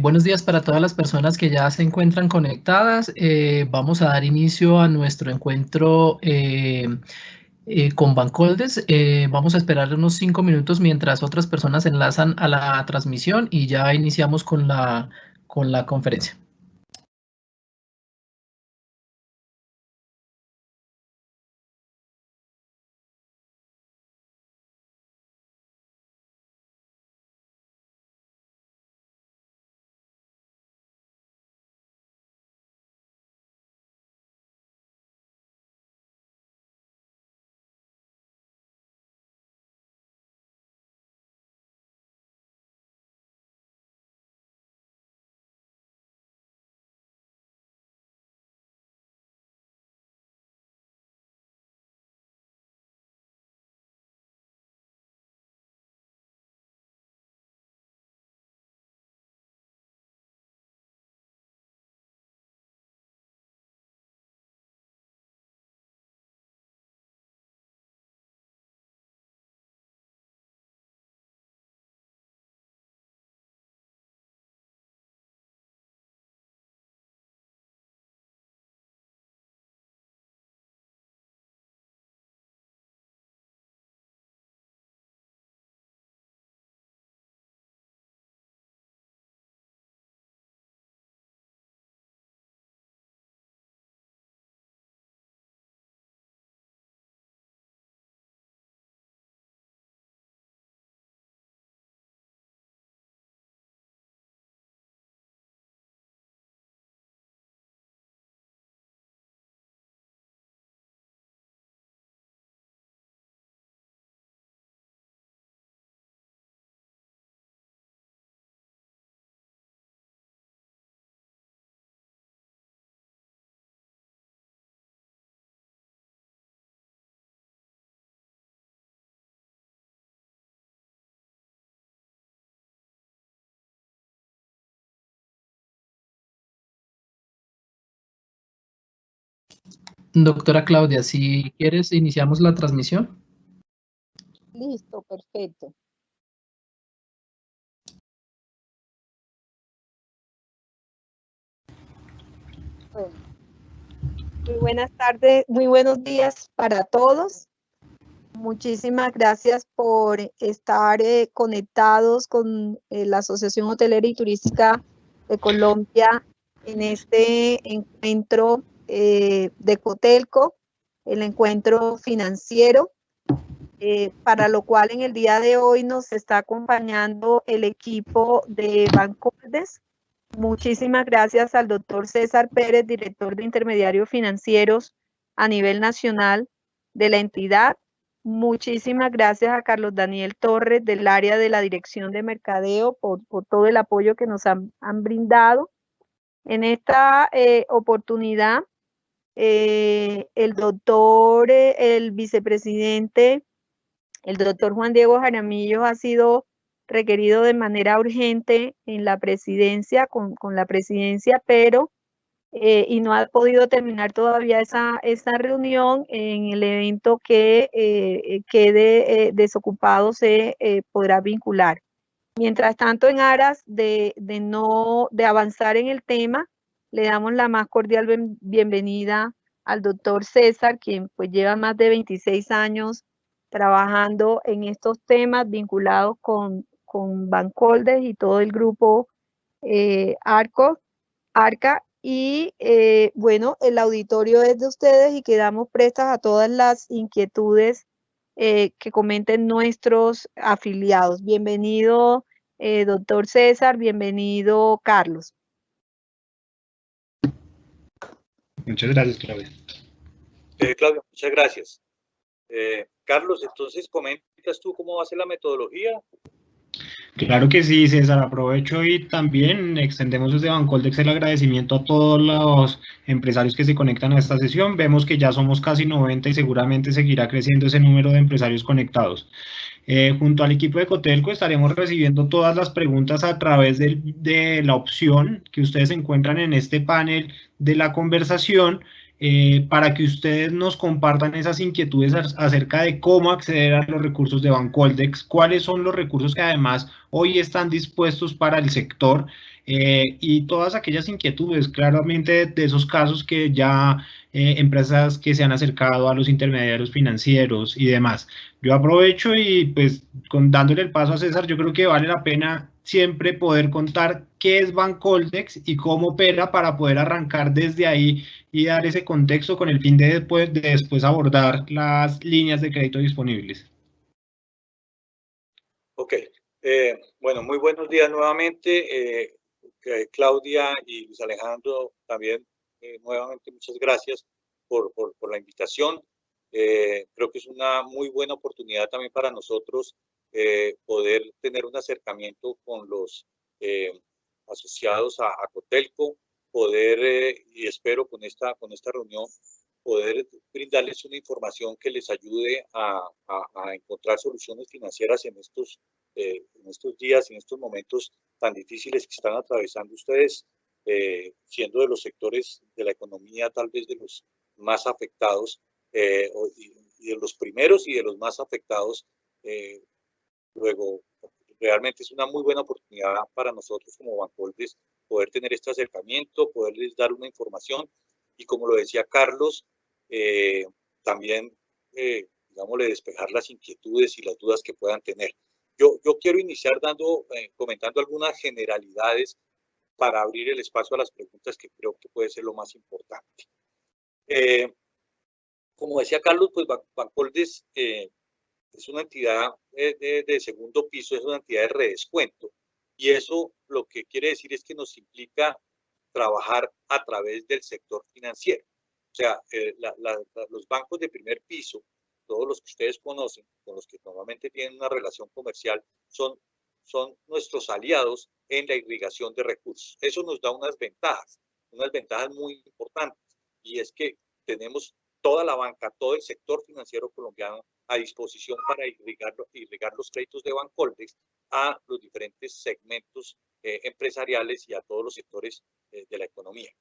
Buenos días para todas las personas que ya se encuentran conectadas. Vamos a dar inicio a nuestro encuentro con Bancoldes. Vamos a esperar unos 5 minutos mientras otras personas se enlazan a la transmisión y ya iniciamos con la conferencia. Doctora Claudia, si quieres, iniciamos la transmisión. Listo, perfecto. Bueno, muy buenas tardes, muy buenos días para todos. Muchísimas gracias por estar conectados con la Asociación Hotelera y Turística de Colombia en este encuentro de Cotelco, el encuentro financiero, para lo cual en el día de hoy nos está acompañando el equipo de Bancoldes. Muchísimas gracias al doctor César Pérez, director de intermediarios financieros a nivel nacional de la entidad. Muchísimas gracias a Carlos Daniel Torres del área de la Dirección de Mercadeo por todo el apoyo que nos han brindado. En esta oportunidad, el doctor, el vicepresidente, el doctor Juan Diego Jaramillo ha sido requerido de manera urgente en la presidencia, con la presidencia, pero y no ha podido terminar todavía esa reunión. En el evento que quede desocupado se podrá vincular. Mientras tanto, en aras de avanzar en el tema, le damos la más cordial bienvenida al doctor César, quien pues lleva más de 26 años trabajando en estos temas vinculados con Bancoldes y todo el grupo Arca. Y bueno, el auditorio es de ustedes y quedamos prestas a todas las inquietudes que comenten nuestros afiliados. Bienvenido, doctor César, bienvenido, Carlos. Muchas gracias, Claudia. Claudia, muchas gracias. Carlos, entonces, ¿comentas tú cómo va a ser la metodología? Claro que sí, César. Aprovecho y también extendemos desde Bancoldex el agradecimiento a todos los empresarios que se conectan a esta sesión. Vemos que ya somos casi 90 y seguramente seguirá creciendo ese número de empresarios conectados. Junto al equipo de Cotelco estaremos recibiendo todas las preguntas a través de la opción que ustedes encuentran en este panel de la conversación. para que ustedes nos compartan esas inquietudes acerca de cómo acceder a los recursos de Bancoldex, cuáles son los recursos que además hoy están dispuestos para el sector, y todas aquellas inquietudes, claramente de esos casos que ya empresas que se han acercado a los intermediarios financieros y demás. Yo aprovecho y pues dándole el paso a César, yo creo que vale la pena siempre poder contar qué es Bancoldex y cómo opera para poder arrancar desde ahí y dar ese contexto con el fin de después abordar las líneas de crédito disponibles. Ok, bueno, muy buenos días nuevamente. Claudia y Luis Alejandro, también nuevamente muchas gracias por la invitación. Creo que es una muy buena oportunidad también para nosotros poder tener un acercamiento con los asociados a Cotelco, poder, y espero con esta reunión, poder brindarles una información que les ayude a encontrar soluciones financieras en estos días, en estos momentos tan difíciles que están atravesando ustedes, siendo de los sectores de la economía tal vez de los más afectados, y de los primeros y de los más afectados. Luego, realmente es una muy buena oportunidad para nosotros como Bancoldex poder tener este acercamiento, poderles dar una información y, como lo decía Carlos, también, digámosle, despejar las inquietudes y las dudas que puedan tener. Yo quiero iniciar comentando algunas generalidades para abrir el espacio a las preguntas, que creo que puede ser lo más importante. Como decía Carlos, pues Bancoldex es una entidad de segundo piso, es una entidad de redescuento, y eso lo que quiere decir es que nos implica trabajar a través del sector financiero. O sea, los bancos de primer piso, todos los que ustedes conocen, con los que normalmente tienen una relación comercial, son nuestros aliados en la irrigación de recursos. Eso nos da unas ventajas muy importantes, y es que tenemos toda la banca, todo el sector financiero colombiano a disposición para irrigar los créditos de Bancoldex a los diferentes segmentos empresariales y a todos los sectores de la economía.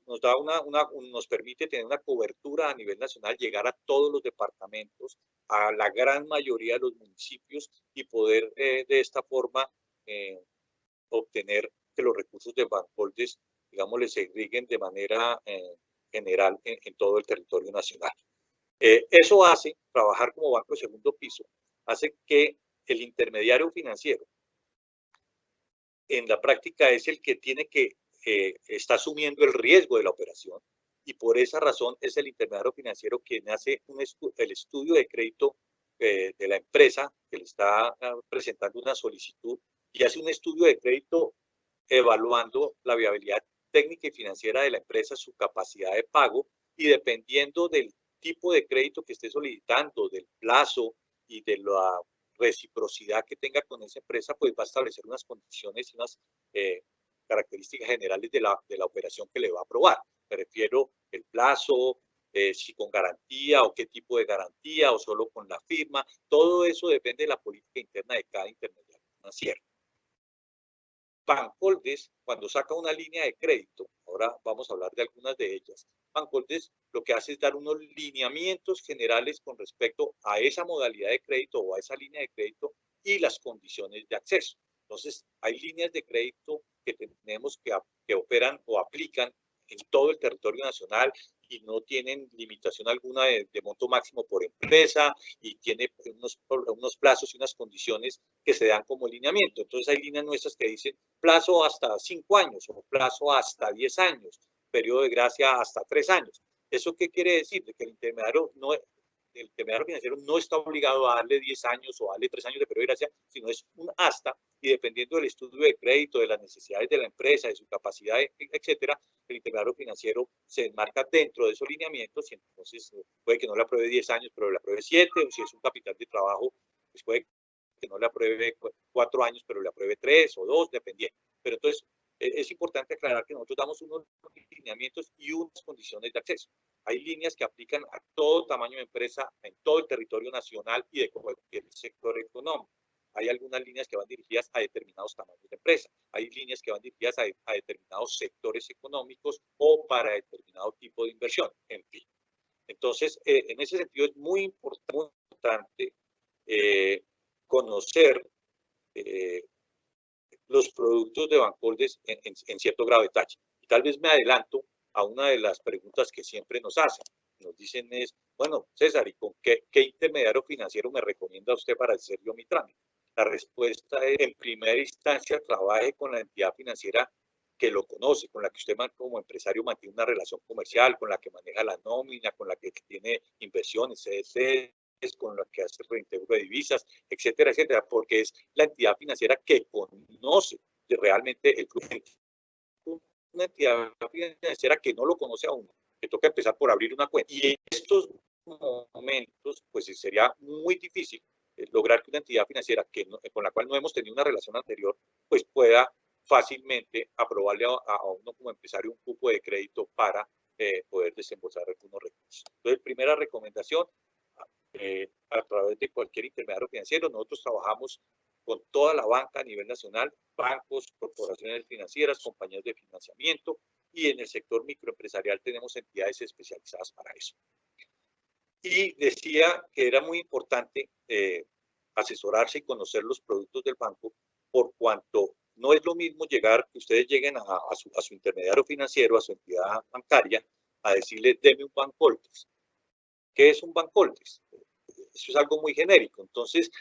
Nos permite tener una cobertura a nivel nacional, llegar a todos los departamentos, a la gran mayoría de los municipios, y poder de esta forma obtener que los recursos de Bancoldex, digamos, les irriguen de manera general en todo el territorio nacional. Eso hace, trabajar como banco de segundo piso, hace que el intermediario financiero en la práctica es el que está asumiendo el riesgo de la operación, y por esa razón es el intermediario financiero quien hace el estudio de crédito de la empresa que le está presentando una solicitud, y hace un estudio de crédito evaluando la viabilidad técnica y financiera de la empresa, su capacidad de pago, y dependiendo del tipo de crédito que esté solicitando, del plazo y de la reciprocidad que tenga con esa empresa, pues va a establecer unas condiciones y unas características generales de la operación que le va a aprobar. Me refiero el plazo, si con garantía o qué tipo de garantía, o solo con la firma. Todo eso depende de la política interna de cada intermediario financiero. Bancoldex, cuando saca una línea de crédito, ahora vamos a hablar de algunas de ellas, Bancoldex lo que hace es dar unos lineamientos generales con respecto a esa modalidad de crédito o a esa línea de crédito y las condiciones de acceso. Entonces, hay líneas de crédito que tenemos que operan o aplican en todo el territorio nacional y no tienen limitación alguna de monto máximo por empresa, y tiene unos plazos y unas condiciones que se dan como lineamiento. Entonces hay líneas nuestras que dicen plazo hasta 5 años o plazo hasta 10 años, periodo de gracia hasta 3 años. ¿Eso qué quiere decir? De que el intermediario financiero no está obligado a darle 10 años o a darle 3 años de periodo de gracia, sino es un hasta, y dependiendo del estudio de crédito, de las necesidades de la empresa, de su capacidad, etcétera, el intermediario financiero se enmarca dentro de esos lineamientos, y entonces puede que no le apruebe 10 años, pero le apruebe 7, o si es un capital de trabajo, pues puede que no le apruebe 4 años, pero le apruebe 3 o 2, dependiendo. Pero entonces es importante aclarar que nosotros damos unos lineamientos y unas condiciones de acceso. Hay líneas que aplican a todo tamaño de empresa en todo el territorio nacional y de cualquier sector económico. Hay algunas líneas que van dirigidas a determinados tamaños de empresa, hay líneas que van dirigidas a determinados sectores económicos o para determinado tipo de inversión, en fin. Entonces, en ese sentido es muy importante conocer los productos de Bancoldes en cierto grado de detalle. Y tal vez me adelanto a una de las preguntas que siempre nos hacen. Nos dicen es, bueno, César, ¿y con qué intermediario financiero me recomienda usted para hacer yo mi trámite? La respuesta es, en primera instancia, trabaje con la entidad financiera que lo conoce, con la que usted como empresario mantiene una relación comercial, con la que maneja la nómina, con la que tiene inversiones, CDCs, con la que hace reintegro de divisas, etcétera, etcétera, porque es la entidad financiera que conoce realmente el cliente. Una entidad financiera que no lo conoce aún, que toca empezar por abrir una cuenta. Y en estos momentos, pues sería muy difícil lograr que una entidad financiera con la cual no hemos tenido una relación anterior, pues pueda fácilmente aprobarle a uno como empresario un cupo de crédito para poder desembolsar algunos recursos. Entonces, primera recomendación, a través de cualquier intermediario financiero, nosotros trabajamos con toda la banca a nivel nacional, bancos, corporaciones financieras, compañías de financiamiento, y en el sector microempresarial tenemos entidades especializadas para eso. Y decía que era muy importante asesorarse y conocer los productos del banco, por cuanto no es lo mismo que ustedes lleguen a su intermediario financiero, a su entidad bancaria, a decirle, deme un Bancoldes. ¿Qué es un Bancoldes? Eso es algo muy genérico. Entonces,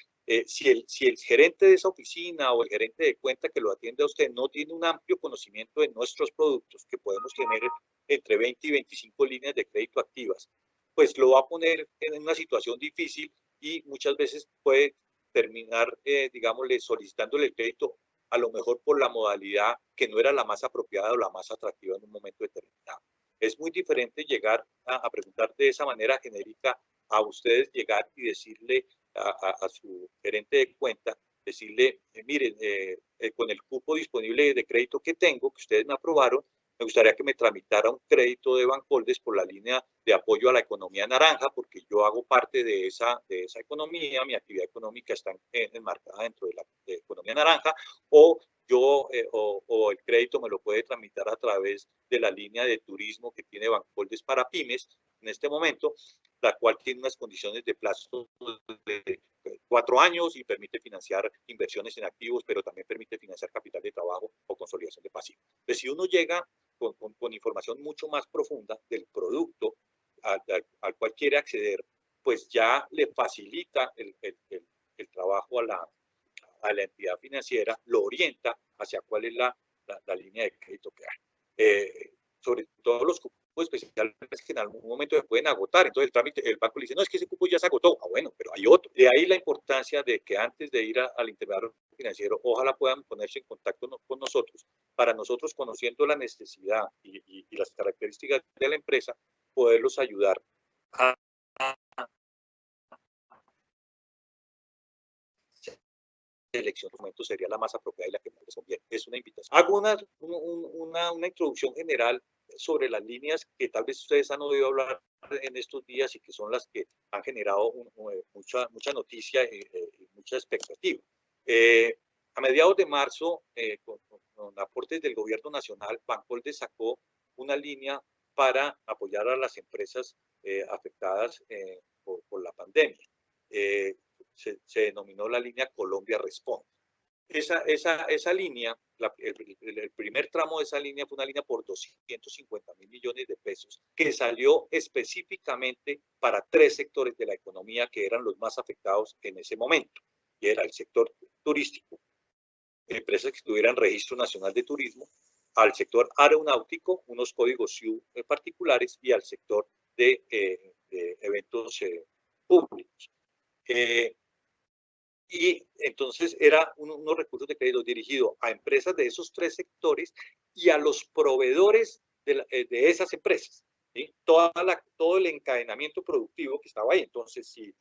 si el gerente de esa oficina o el gerente de cuenta que lo atiende a usted no tiene un amplio conocimiento de nuestros productos, que podemos tener entre 20 y 25 líneas de crédito activas, pues lo va a poner en una situación difícil y muchas veces puede terminar, digámosle, solicitándole el crédito a lo mejor por la modalidad que no era la más apropiada o la más atractiva en un momento determinado. Es muy diferente llegar a preguntar de esa manera genérica, a ustedes llegar y decirle a su gerente de cuenta, decirle, miren, con el cupo disponible de crédito que tengo, que ustedes me aprobaron, me gustaría que me tramitara un crédito de Bancoldes por la línea de apoyo a la economía naranja, porque yo hago parte de esa economía, mi actividad económica está enmarcada dentro de la economía naranja, o el crédito me lo puede tramitar a través de la línea de turismo que tiene Bancoldes para pymes en este momento, la cual tiene unas condiciones de plazo de 4 años y permite financiar inversiones en activos, pero también permite financiar capital de trabajo o consolidación de pasivos. Entonces, si uno llega con información mucho más profunda del producto al cual quiere acceder, pues ya le facilita el trabajo a la entidad financiera, lo orienta hacia cuál es la línea de crédito que hay. Sobre todo los cupos especiales que en algún momento se pueden agotar, entonces el banco le dice, no, es que ese cupo ya se agotó. Ah, bueno, pero hay otro. De ahí la importancia de que antes de ir al intermediario financiero, ojalá puedan ponerse en contacto con nosotros, para nosotros, conociendo la necesidad y las características de la empresa, poderlos ayudar a elección de momento sería la más apropiada y la que más les conviene. Es una invitación. Hago una introducción general sobre las líneas que tal vez ustedes han oído hablar en estos días y que son las que han generado mucha noticia y mucha expectativa. A mediados de marzo, con aportes del gobierno nacional, Bancoldes sacó una línea para apoyar a las empresas afectadas por la pandemia. Se denominó la línea Colombia Responde. Esa línea, el primer tramo de esa línea fue una línea por 250.000 millones de pesos que salió específicamente para 3 sectores de la economía que eran los más afectados en ese momento, y era el sector turístico, empresas que tuvieran registro nacional de turismo, al sector aeronáutico, unos códigos SIU particulares, y al sector de eventos públicos. Y entonces era unos recursos de crédito dirigidos a empresas de esos 3 sectores y a los proveedores de esas empresas, ¿sí? Todo el encadenamiento productivo que estaba ahí. Entonces, si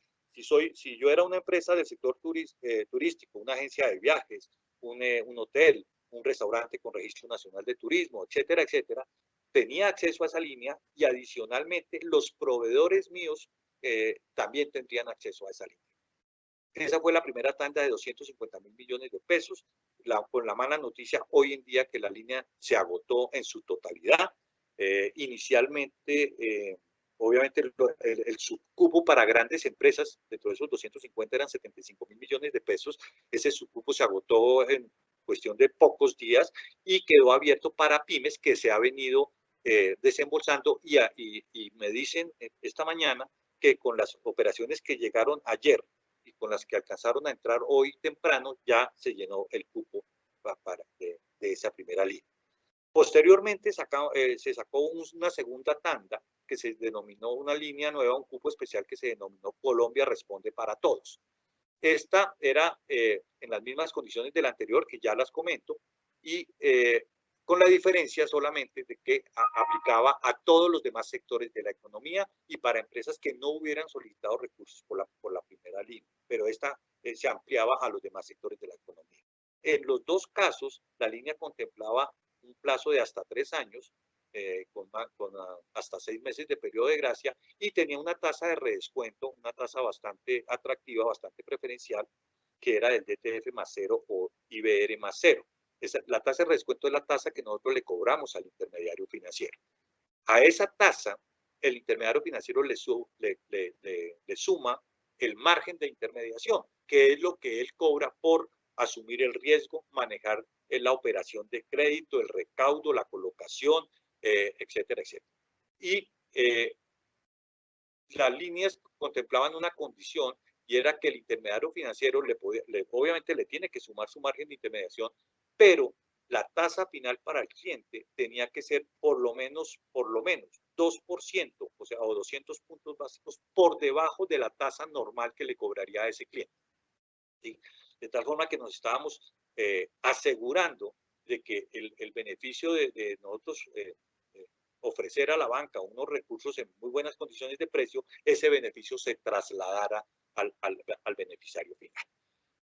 yo era una empresa del sector turístico, una agencia de viajes, un hotel, un restaurante con registro nacional de turismo, etcétera, etcétera, tenía acceso a esa línea, y adicionalmente los proveedores míos también tendrían acceso a esa línea. Esa fue la primera tanda de 250.000 millones de pesos. Con la mala noticia hoy en día que la línea se agotó en su totalidad. Inicialmente, obviamente, el subcupo para grandes empresas, dentro de esos 250 eran 75.000 millones de pesos. Ese subcupo se agotó en cuestión de pocos días y quedó abierto para pymes, que se ha venido desembolsando, y me dicen esta mañana que con las operaciones que llegaron ayer y con las que alcanzaron a entrar hoy temprano, ya se llenó el cupo de esa primera línea. Posteriormente se sacó una segunda tanda que se denominó una línea nueva, un cupo especial que se denominó Colombia Responde para Todos. Esta era en las mismas condiciones de la anterior, que ya las comento, y con la diferencia solamente de que aplicaba a todos los demás sectores de la economía y para empresas que no hubieran solicitado recursos por la primera línea, pero esta se ampliaba a los demás sectores de la economía. En los dos casos, la línea contemplaba un plazo de hasta 3 años, con hasta 6 meses de periodo de gracia, y tenía una tasa de redescuento, una tasa bastante atractiva, bastante preferencial, que era el DTF más 0 o IBR más 0. La tasa de redescuento es la tasa que nosotros le cobramos al intermediario financiero. A esa tasa, el intermediario financiero le suma el margen de intermediación, que es lo que él cobra por asumir el riesgo, manejar la operación de crédito, el recaudo, la colocación, etcétera, etcétera. Y las líneas contemplaban una condición, y era que el intermediario financiero obviamente le tiene que sumar su margen de intermediación, pero la tasa final para el cliente tenía que ser por lo menos 2%, o sea, o 200 puntos básicos por debajo de la tasa normal que le cobraría a ese cliente. ¿Sí? De tal forma que nos estábamos asegurando de que el beneficio de nosotros ofrecer a la banca unos recursos en muy buenas condiciones de precio, ese beneficio se trasladara al beneficiario final.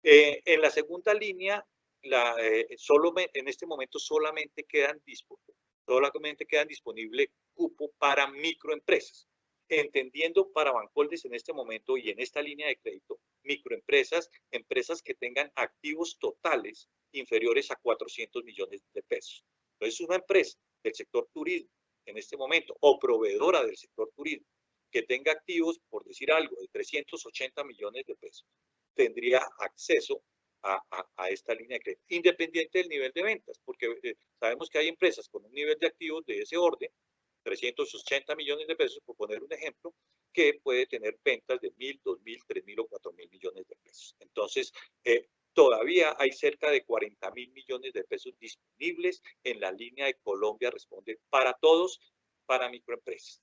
En la segunda línea, en este momento solamente quedan disponible cupo para microempresas, entendiendo para Bancoldes en este momento y en esta línea de crédito, microempresas, empresas que tengan activos totales inferiores a 400 millones de pesos. Entonces, una empresa del sector turismo en este momento, o proveedora del sector turismo, que tenga activos, por decir algo, de 380 millones de pesos, tendría acceso a esta línea de crédito, independiente del nivel de ventas, porque sabemos que hay empresas con un nivel de activos de ese orden, 380 millones de pesos, por poner un ejemplo, que puede tener ventas de 1.000, 2.000, 3.000 o 4.000 millones de pesos. Entonces, todavía hay cerca de 40.000 millones de pesos disponibles en la línea de Colombia Responde para Todos, para microempresas.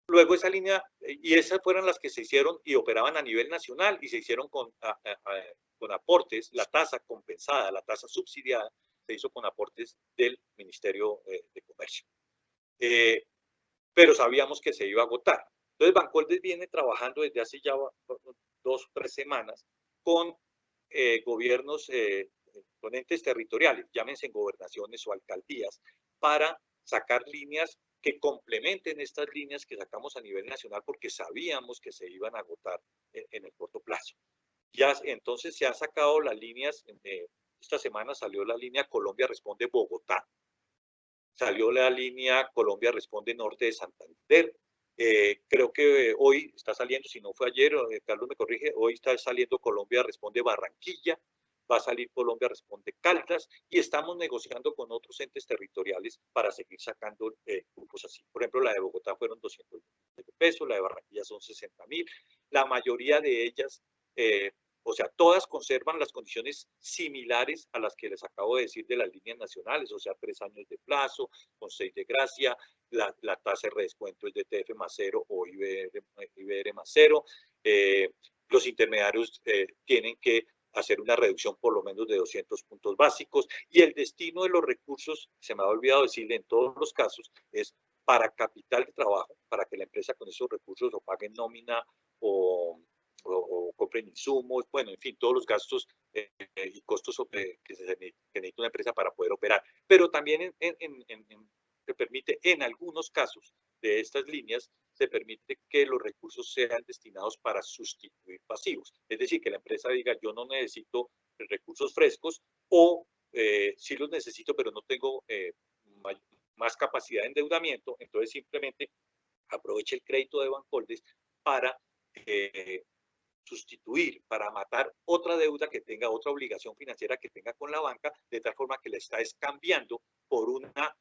Luego esa línea, y esas fueron las que se hicieron y operaban a nivel nacional y se hicieron con aportes, la tasa compensada, la tasa subsidiada, se hizo con aportes del Ministerio de Comercio. Pero sabíamos que se iba a agotar. Entonces, Bancoldes viene trabajando desde hace ya 2 o 3 semanas con gobiernos, con entes territoriales, llámense gobernaciones o alcaldías, para sacar líneas que complementen estas líneas que sacamos a nivel nacional, porque sabíamos que se iban a agotar en el corto plazo. Ya entonces se han sacado las líneas, esta semana salió la línea Colombia Responde Bogotá, salió la línea Colombia Responde Norte de Santander. Creo que hoy está saliendo, si no fue ayer, Carlos me corrige, hoy está saliendo Colombia Responde Barranquilla, va a salir Colombia Responde Caldas, y estamos negociando con otros entes territoriales para seguir sacando grupos así. Por ejemplo, la de Bogotá fueron 200 millones de pesos, la de Barranquilla son 60.000, la mayoría de ellas, o sea, todas conservan las condiciones similares a las que les acabo de decir de las líneas nacionales, o sea, 3 años de plazo, con 6 de gracia, la tasa de redescuento es de DTF más 0 o IBR más 0. Los intermediarios tienen que hacer una reducción por lo menos de 200 puntos básicos, y el destino de los recursos, se me ha olvidado decirle en todos los casos, es para capital de trabajo, para que la empresa con esos recursos o pague nómina o compren insumos, bueno, en fin, todos los gastos y costos que necesita una empresa para poder operar. Pero también se permite en algunos casos de estas líneas se permite que los recursos sean destinados para sustituir pasivos. Es decir, que la empresa diga, yo no necesito recursos frescos o sí los necesito, pero no tengo más capacidad de endeudamiento, entonces simplemente aproveche el crédito de Bancoldes para sustituir, para matar otra deuda que tenga, otra obligación financiera que tenga con la banca, de tal forma que la está cambiando por una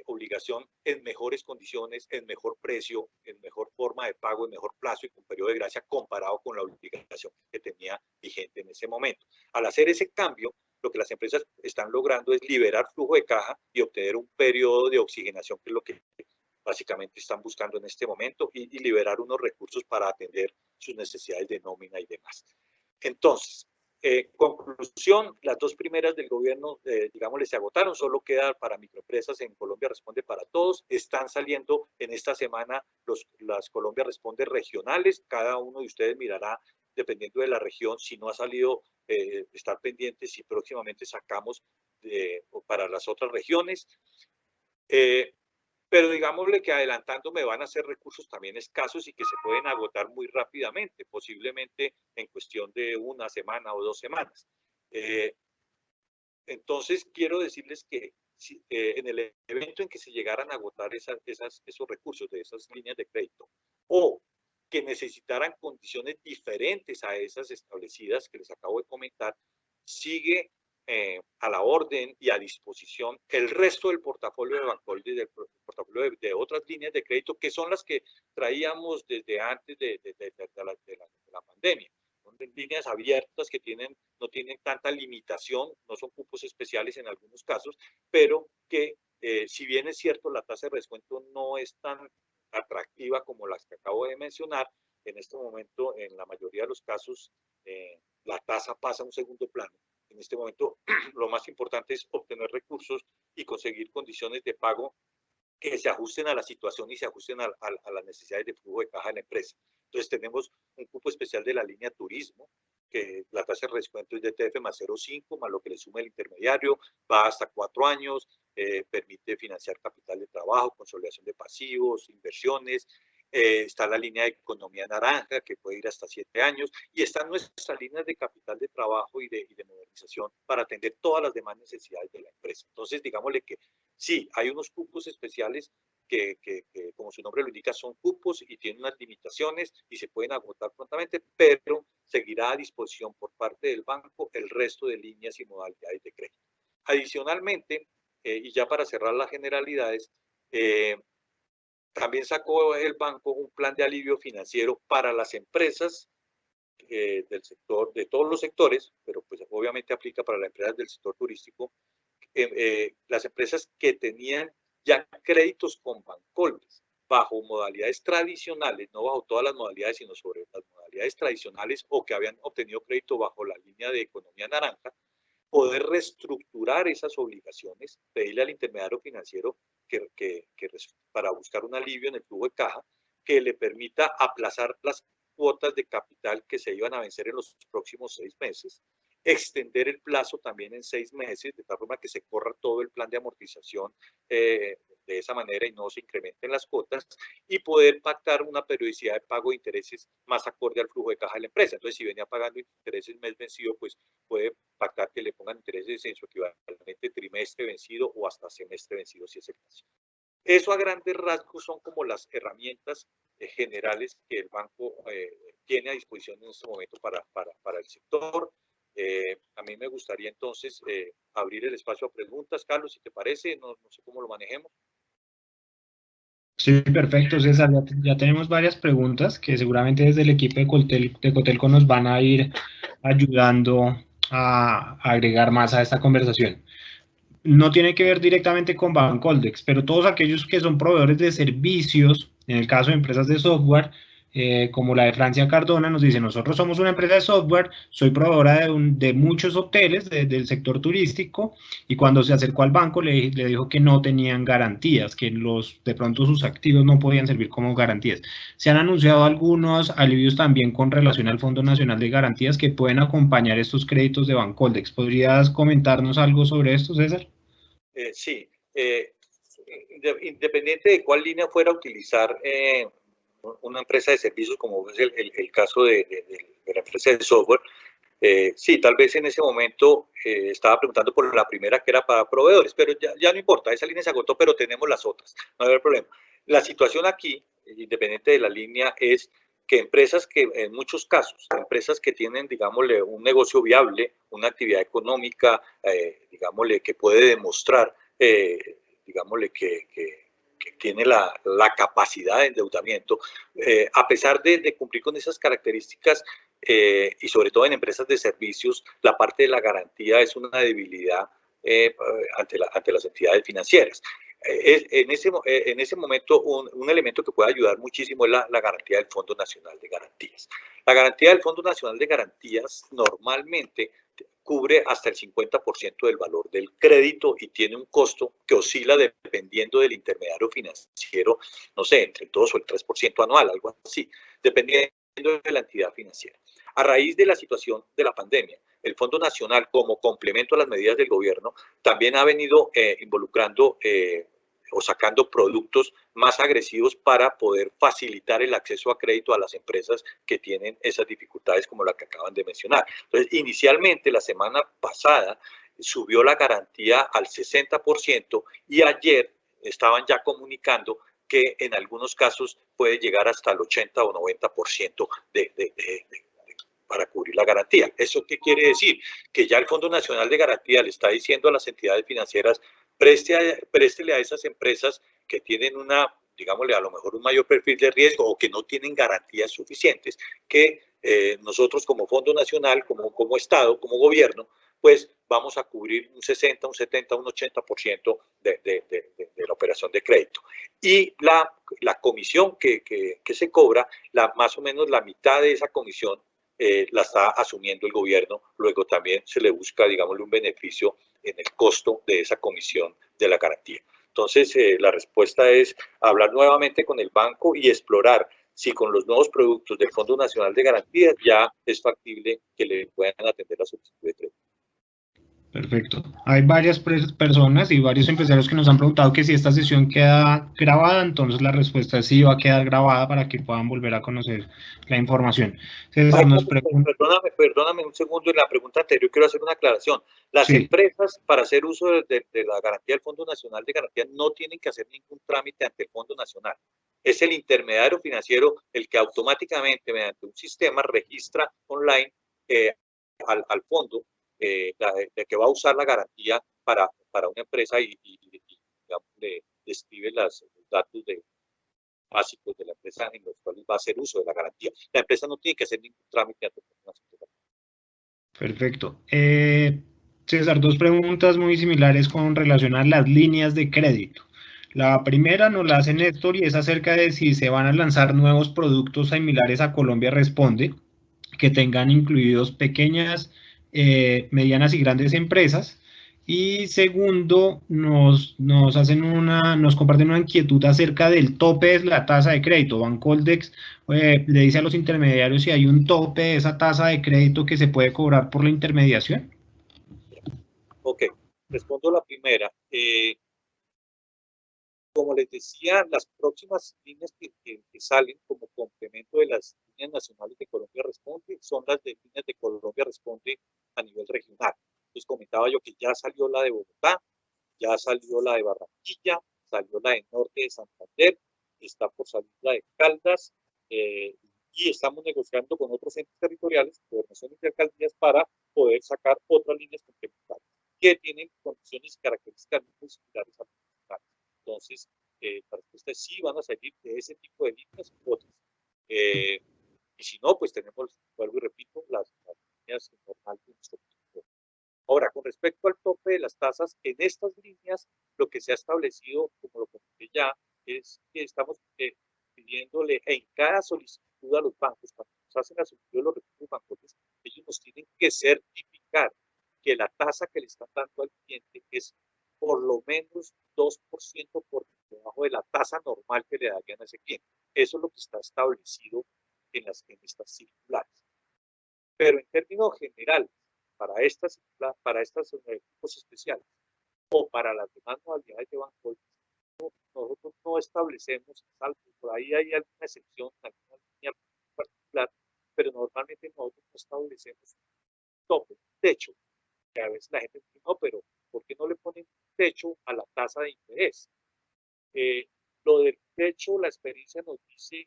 obligación en mejores condiciones, en mejor precio, en mejor forma de pago, en mejor plazo y con periodo de gracia comparado con la obligación que tenía vigente en ese momento. Al hacer ese cambio, lo que las empresas están logrando es liberar flujo de caja y obtener un periodo de oxigenación, que es lo que básicamente están buscando en este momento, y liberar unos recursos para atender sus necesidades de nómina y demás. Entonces, conclusión, las dos primeras del gobierno, digamos, se agotaron, solo queda para microempresas en Colombia Responde para Todos. Están saliendo en esta semana las Colombia Responde regionales. Cada uno de ustedes mirará, dependiendo de la región, si no ha salido, estar pendientes si próximamente sacamos para las otras regiones. Pero digámosle que adelantándome van a ser recursos también escasos y que se pueden agotar muy rápidamente, posiblemente en cuestión de una semana o 2 semanas. Entonces, quiero decirles que en el evento en que se llegaran a agotar esos recursos de esas líneas de crédito, o que necesitaran condiciones diferentes a esas establecidas que les acabo de comentar, sigue a la orden y a disposición el resto del portafolio de Bancoldes, del portafolio de otras líneas de crédito, que son las que traíamos desde antes de la pandemia. Son líneas abiertas que no tienen tanta limitación, no son cupos especiales en algunos casos, pero que si bien es cierto la tasa de descuento no es tan atractiva como las que acabo de mencionar, en este momento en la mayoría de los casos la tasa pasa a un segundo plano. En este momento lo más importante es obtener recursos y conseguir condiciones de pago que se ajusten a la situación y se ajusten a las necesidades de flujo de caja de la empresa. Entonces tenemos un cupo especial de la línea turismo, que la tasa de descuento es de TF más 0,5, más lo que le suma el intermediario, va hasta 4 años, permite financiar capital de trabajo, consolidación de pasivos, inversiones. Está la línea de economía naranja, que puede ir hasta 7 años, y están nuestras líneas de capital de trabajo y de modernización para atender todas las demás necesidades de la empresa. Entonces, digámosle que sí, hay unos cupos especiales que como su nombre lo indica, son cupos y tienen unas limitaciones y se pueden agotar prontamente, pero seguirá a disposición por parte del banco el resto de líneas y modalidades de crédito. Adicionalmente, y ya para cerrar las generalidades, también sacó el banco un plan de alivio financiero para las empresas del sector, de todos los sectores, pero pues obviamente aplica para las empresas del sector turístico, las empresas que tenían ya créditos con Bancoldes bajo modalidades tradicionales, no bajo todas las modalidades, sino sobre las modalidades tradicionales, o que habían obtenido crédito bajo la línea de economía naranja, poder reestructurar esas obligaciones, pedirle al intermediario financiero para buscar un alivio en el flujo de caja que le permita aplazar las cuotas de capital que se iban a vencer en los próximos 6 meses, extender el plazo también en 6 meses, de tal forma que se corra todo el plan de amortización de esa manera y no se incrementen las cuotas, y poder pactar una periodicidad de pago de intereses más acorde al flujo de caja de la empresa. Entonces, si venía pagando intereses mes vencido, pues puede pactar que le pongan intereses en su equivalente trimestre vencido o hasta semestre vencido, si es el caso. Eso a grandes rasgos son como las herramientas generales que el banco tiene a disposición en este momento para el sector. A mí me gustaría entonces abrir el espacio a preguntas. Carlos, si te parece, no sé cómo lo manejemos. Sí, perfecto, César. Ya tenemos varias preguntas que seguramente desde el equipo de Cotelco nos van a ir ayudando a agregar más a esta conversación. No tiene que ver directamente con Bancoldex, pero todos aquellos que son proveedores de servicios, en el caso de empresas de software, como la de Francia Cardona, nos dice: nosotros somos una empresa de software, soy proveedora de muchos hoteles del sector turístico, y cuando se acercó al banco le dijo que no tenían garantías, que de pronto sus activos no podían servir como garantías. Se han anunciado algunos alivios también con relación al Fondo Nacional de Garantías que pueden acompañar estos créditos de Bancoldex. ¿Podrías comentarnos algo sobre esto, César? Sí. independiente de cuál línea fuera a utilizar una empresa de servicios, como es el caso de la empresa de software, sí, tal vez en ese momento estaba preguntando por la primera que era para proveedores, pero ya no importa, esa línea se agotó, pero tenemos las otras, no hay problema. La situación aquí, independiente de la línea, es que empresas que, en muchos casos, empresas que tienen, digámosle, un negocio viable, una actividad económica, digámosle, que puede demostrar, digámosle, que tiene la capacidad de endeudamiento, a pesar de cumplir con esas características, y sobre todo en empresas de servicios, la parte de la garantía es una debilidad ante las entidades financieras. En ese momento, un elemento que puede ayudar muchísimo es la garantía del Fondo Nacional de Garantías. La garantía del Fondo Nacional de Garantías normalmente cubre hasta el 50% del valor del crédito y tiene un costo que oscila dependiendo del intermediario financiero, no sé, entre el 2 o el 3% anual, algo así, dependiendo de la entidad financiera. A raíz de la situación de la pandemia, el Fondo Nacional, como complemento a las medidas del gobierno, también ha venido involucrando o sacando productos más agresivos para poder facilitar el acceso a crédito a las empresas que tienen esas dificultades como la que acaban de mencionar. Entonces, inicialmente, la semana pasada, subió la garantía al 60% y ayer estaban ya comunicando que en algunos casos puede llegar hasta el 80 o 90% para cubrir la garantía. ¿Eso qué quiere decir? Que ya el Fondo Nacional de Garantía le está diciendo a las entidades financieras, préstele a esas empresas que tienen digámosle, a lo mejor un mayor perfil de riesgo o que no tienen garantías suficientes, que nosotros como Fondo Nacional, como Estado, como gobierno, pues vamos a cubrir un 60, un 70, un 80% de la operación de crédito. Y la comisión que se cobra, más o menos la mitad de esa comisión la está asumiendo el gobierno. Luego también se le busca, digámosle, un beneficio en el costo de esa comisión de la garantía. Entonces, la respuesta es hablar nuevamente con el banco y explorar si con los nuevos productos del Fondo Nacional de Garantías ya es factible que le puedan atender la solicitud de crédito. Perfecto. Hay varias personas y varios empresarios que nos han preguntado que si esta sesión queda grabada, entonces la respuesta es sí, va a quedar grabada para que puedan volver a conocer la información. César nos pregunta... Perdóname un segundo, en la pregunta anterior quiero hacer una aclaración. Las empresas, para hacer uso de la garantía del Fondo Nacional de Garantía, no tienen que hacer ningún trámite ante el Fondo Nacional. Es el intermediario financiero el que automáticamente, mediante un sistema, registra online al fondo de que va a usar la garantía para una empresa y digamos, le describe los datos básicos de la empresa en los cuales va a hacer uso de la garantía. La empresa no tiene que hacer ningún trámite ante el Fondo Nacional. Perfecto. César, dos preguntas muy similares con relación a las líneas de crédito. La primera nos la hace Néstor y es acerca de si se van a lanzar nuevos productos similares a Colombia Responde, que tengan incluidos pequeñas, medianas y grandes empresas. Y segundo, nos comparten una inquietud acerca del tope de la tasa de crédito. Bancoldex le dice a los intermediarios si hay un tope de esa tasa de crédito que se puede cobrar por la intermediación. Ok, respondo la primera. Como les decía, las próximas líneas que salen como complemento de las líneas nacionales de Colombia Responde son las de líneas de Colombia Responde a nivel regional. Les comentaba yo que ya salió la de Bogotá, ya salió la de Barranquilla, salió la de Norte de Santander, está por salir la de Caldas, y estamos negociando con otros entes territoriales, gobernaciones y alcaldías, para poder sacar otras líneas complementarias que tienen condiciones y características muy similares a las nacionales. Entonces, la respuesta es sí, van a salir de ese tipo de líneas otras. Y si no, pues tenemos, vuelvo y repito, las líneas normales de nuestro producto. Ahora, con respecto al tope de las tasas, en estas líneas lo que se ha establecido, como lo comenté ya, es que estamos pidiéndole en cada solicitud a los bancos, cuando nos hacen la solicitud de los recursos bancarios, ellos nos tienen que certificar que la tasa que le están dando al cliente es por lo menos 2% por debajo de la tasa normal que le darían a ese cliente. Eso es lo que está establecido en estas circulares. Pero en términos generales, para estos tipos especiales o para las demás modalidades de banco, nosotros no establecemos, salvo por ahí hay alguna excepción, alguna línea particular, pero normalmente nosotros no establecemos un tope, un techo, que a veces la gente dice, no, pero ¿por qué no le ponen un techo a la tasa de interés? Lo del techo, la experiencia nos dice,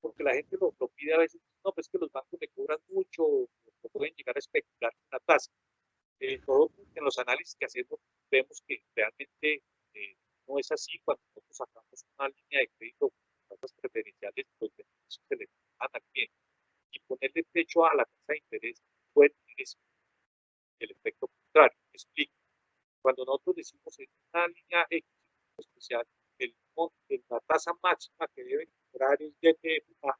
porque la gente lo pide a veces, no, pues que los bancos le cobran mucho, o pueden llegar a especular con la tasa. Nosotros en los análisis que hacemos vemos que realmente no es así. Cuando nosotros sacamos una línea de crédito con tasas preferenciales, los beneficios se le dan al cliente. Y ponerle techo a la tasa de interés puede tener el efecto contrario. Me explico. Cuando nosotros decimos en una línea X especial, la tasa máxima que deben cobrar es DTF más,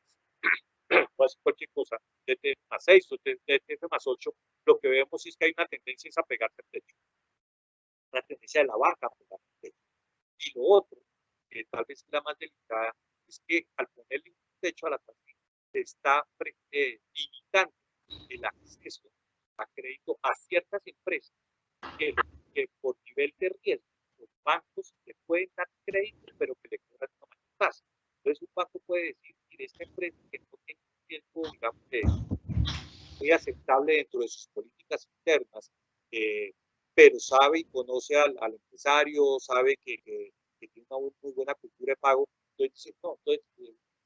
o hacer cualquier cosa, DTF más 6 o DTF más 8, lo que vemos es que hay una tendencia a pegarse al techo. La tendencia de la banca a pegarse al techo. Y lo otro, que tal vez es la más delicada, es que al ponerle un techo a la tasa, se está limitando el acceso a crédito a ciertas empresas que por nivel de riesgo, los bancos le pueden dar crédito, pero que le cobran una mayor tasa. Entonces, un banco puede decir, mire, esta empresa que no tiene un riesgo, digamos, muy aceptable dentro de sus políticas internas, pero sabe y conoce al empresario, sabe que tiene una muy buena cultura de pago, entonces dice, no, entonces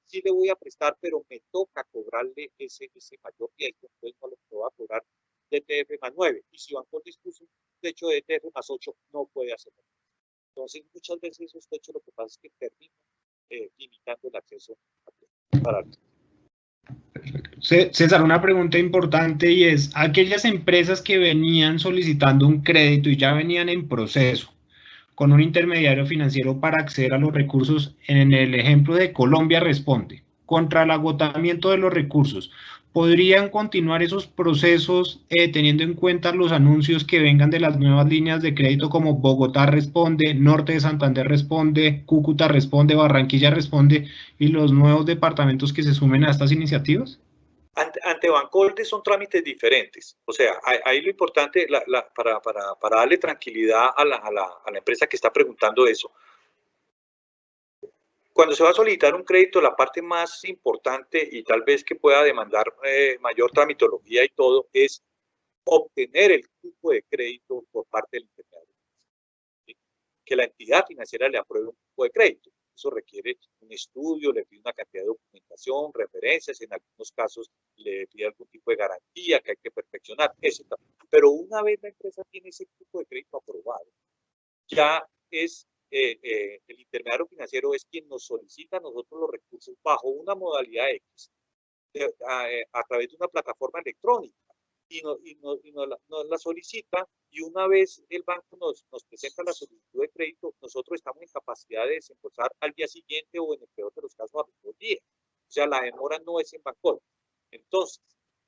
sí le voy a prestar, pero me toca cobrarle ese mayor riesgo, entonces no le puedo cobrar DTF más 9, y si Banco dispuso un techo de DTF más 8, no puede hacerlo. Entonces, muchas veces esos techos lo que pasa es que terminan limitando el acceso para el... César, una pregunta importante y es, aquellas empresas que venían solicitando un crédito y ya venían en proceso con un intermediario financiero para acceder a los recursos, en el ejemplo de Colombia Responde, contra el agotamiento de los recursos, ¿podrían continuar esos procesos teniendo en cuenta los anuncios que vengan de las nuevas líneas de crédito como Bogotá Responde, Norte de Santander Responde, Cúcuta Responde, Barranquilla Responde y los nuevos departamentos que se sumen a estas iniciativas? Ante Bancolde son trámites diferentes. O sea, ahí lo importante, para darle tranquilidad a la empresa que está preguntando eso, cuando se va a solicitar un crédito, la parte más importante y tal vez que pueda demandar mayor tramitología y todo, es obtener el cupo de crédito por parte del intermediario. ¿Sí? Que la entidad financiera le apruebe un cupo de crédito. Eso requiere un estudio, le pide una cantidad de documentación, referencias, en algunos casos le pide algún tipo de garantía que hay que perfeccionar, etc. Pero una vez la empresa tiene ese cupo de crédito aprobado, ya es el intermediario financiero es quien nos solicita a nosotros los recursos bajo una modalidad X, a través de una plataforma electrónica, y nos la solicita, y una vez el banco nos presenta la solicitud de crédito, nosotros estamos en capacidad de desembolsar al día siguiente o en el peor de los casos a los 2 días. O sea, la demora no es en Bancolde. Entonces,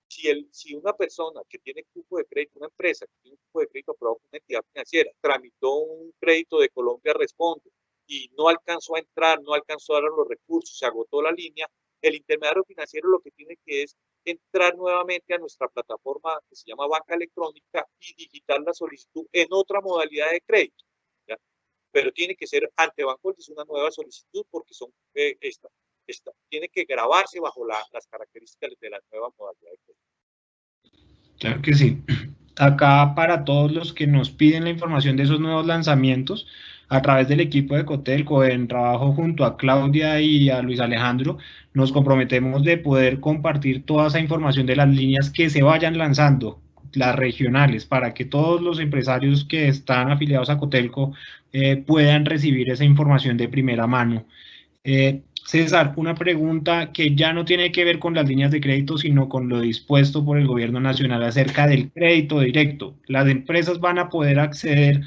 si una persona que tiene cupo de crédito, una empresa que tiene un cupo de crédito aprobado por una entidad financiera, tramitó un crédito de Colombia Responde y no alcanzó a entrar, no alcanzó a dar los recursos, se agotó la línea, el intermediario financiero lo que tiene que es entrar nuevamente a nuestra plataforma que se llama Banca Electrónica y digitar la solicitud en otra modalidad de crédito, ¿ya? Pero tiene que ser ante Bancolde, es una nueva solicitud porque son tiene que grabarse bajo las características de la nueva modalidad de crédito. Claro que sí. Acá para todos los que nos piden la información de esos nuevos lanzamientos, a través del equipo de Cotelco, en trabajo junto a Claudia y a Luis Alejandro, nos comprometemos de poder compartir toda esa información de las líneas que se vayan lanzando, las regionales, para que todos los empresarios que están afiliados a Cotelco puedan recibir esa información de primera mano. César, una pregunta que ya no tiene que ver con las líneas de crédito, sino con lo dispuesto por el gobierno nacional acerca del crédito directo. ¿Las empresas van a poder acceder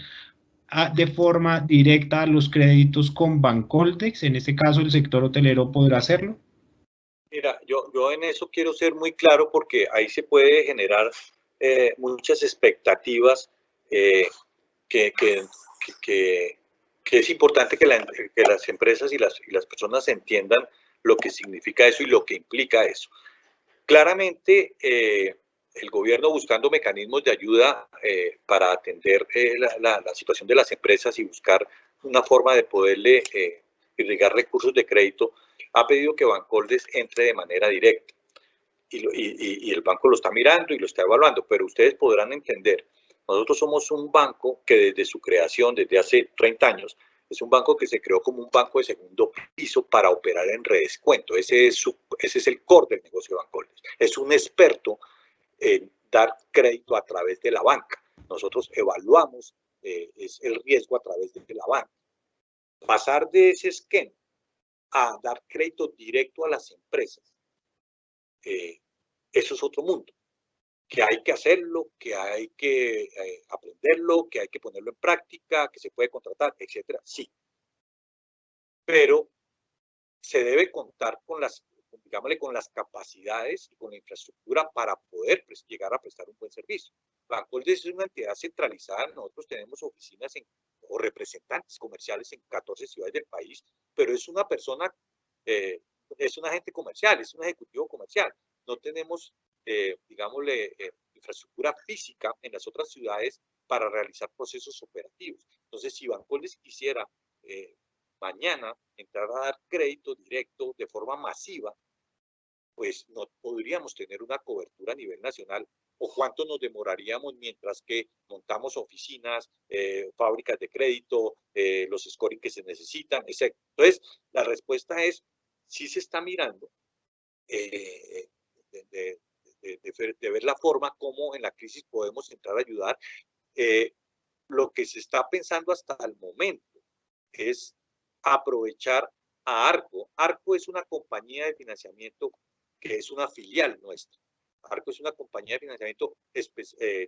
de forma directa a los créditos con Bancoldex? En este caso, ¿el sector hotelero podrá hacerlo? Mira, yo en eso quiero ser muy claro porque ahí se puede generar muchas expectativas que es importante que las empresas y las personas entiendan lo que significa eso y lo que implica eso. Claramente, el gobierno buscando mecanismos de ayuda para atender la situación de las empresas y buscar una forma de poderle irrigar recursos de crédito, ha pedido que Bancoldes entre de manera directa. Y el banco lo está mirando y lo está evaluando, pero ustedes podrán entender, nosotros somos un banco que desde su creación, desde hace 30 años, es un banco que se creó como un banco de segundo piso para operar en redescuento. Ese es el core del negocio de Bancoldes. Es un experto en dar crédito a través de la banca. Nosotros evaluamos es el riesgo a través de la banca. Pasar de ese esquema a dar crédito directo a las empresas, eso es otro mundo, que hay que hacerlo, que hay que aprenderlo, que hay que ponerlo en práctica, que se puede contratar, etcétera, sí. Pero se debe contar con las, digámosle, con las capacidades y con la infraestructura para poder llegar a prestar un buen servicio. Bancoldes es una entidad centralizada, nosotros tenemos oficinas o representantes comerciales en 14 ciudades del país, pero es una persona, es un agente comercial, es un ejecutivo comercial. No tenemos, digámosle, infraestructura física en las otras ciudades para realizar procesos operativos. Entonces, si Bancoldes quisiera mañana entrar a dar crédito directo de forma masiva, pues no podríamos tener una cobertura a nivel nacional, o cuánto nos demoraríamos mientras que montamos oficinas, fábricas de crédito, los scoring que se necesitan, etc. Entonces, la respuesta es, sí se está mirando de ver la forma como en la crisis podemos entrar a ayudar. Lo que se está pensando hasta el momento es aprovechar a Arco. Arco es una compañía de financiamiento que es una filial nuestra. Arco es una compañía de financiamiento,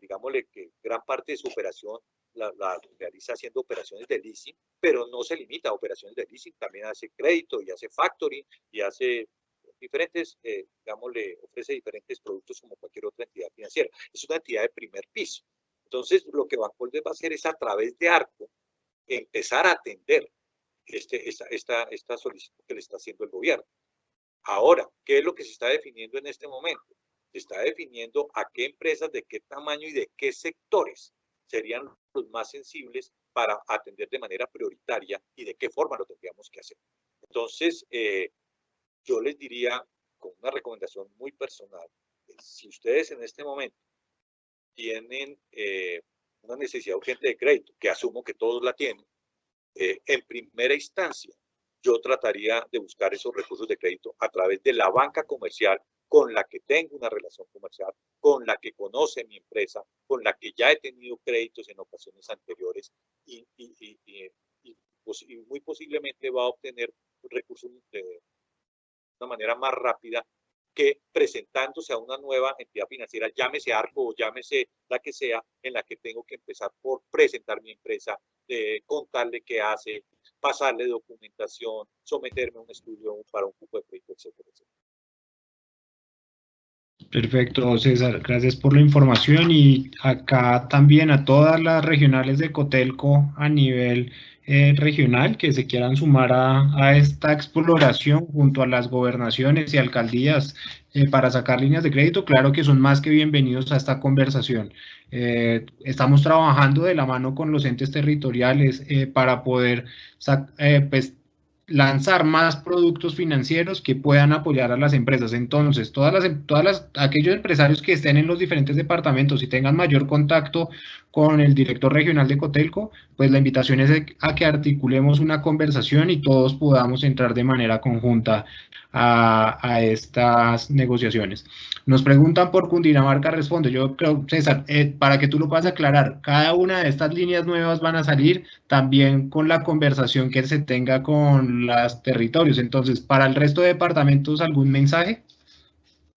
digámosle que gran parte de su operación la realiza haciendo operaciones de leasing, pero no se limita a operaciones de leasing, también hace crédito y hace factoring y hace diferentes, digámosle, ofrece diferentes productos como cualquier otra entidad financiera. Es una entidad de primer piso. Entonces, lo que Bancoldes va a hacer es a través de Arco empezar a atender esta solicitud que le está haciendo el gobierno. Ahora, ¿qué es lo que se está definiendo en este momento? Se está definiendo a qué empresas, de qué tamaño y de qué sectores serían los más sensibles para atender de manera prioritaria y de qué forma lo tendríamos que hacer. Entonces, yo les diría, con una recomendación muy personal, si ustedes en este momento tienen una necesidad urgente de crédito, que asumo que todos la tienen, en primera instancia, yo trataría de buscar esos recursos de crédito a través de la banca comercial con la que tengo una relación comercial, con la que conoce mi empresa, con la que ya he tenido créditos en ocasiones anteriores y muy posiblemente va a obtener recursos de una manera más rápida que presentándose a una nueva entidad financiera, llámese Arco o llámese la que sea, en la que tengo que empezar por presentar mi empresa, contarle qué hace, pasarle documentación, someterme a un estudio para un cupo de crédito, etcétera, etcétera. Perfecto, César, gracias por la información y acá también a todas las regionales de Cotelco a nivel regional que se quieran sumar a esta exploración junto a las gobernaciones y alcaldías para sacar líneas de crédito, claro que son más que bienvenidos a esta conversación. Estamos trabajando de la mano con los entes territoriales para poder pues, lanzar más productos financieros que puedan apoyar a las empresas. Entonces, aquellos empresarios que estén en los diferentes departamentos y tengan mayor contacto con el director regional de Cotelco, pues la invitación es a que articulemos una conversación y todos podamos entrar de manera conjunta a estas negociaciones. Nos preguntan por Cundinamarca, responde. Yo creo, César, para que tú lo puedas aclarar, cada una de estas líneas nuevas van a salir también con la conversación que se tenga con los territorios. Entonces, para el resto de departamentos, ¿algún mensaje?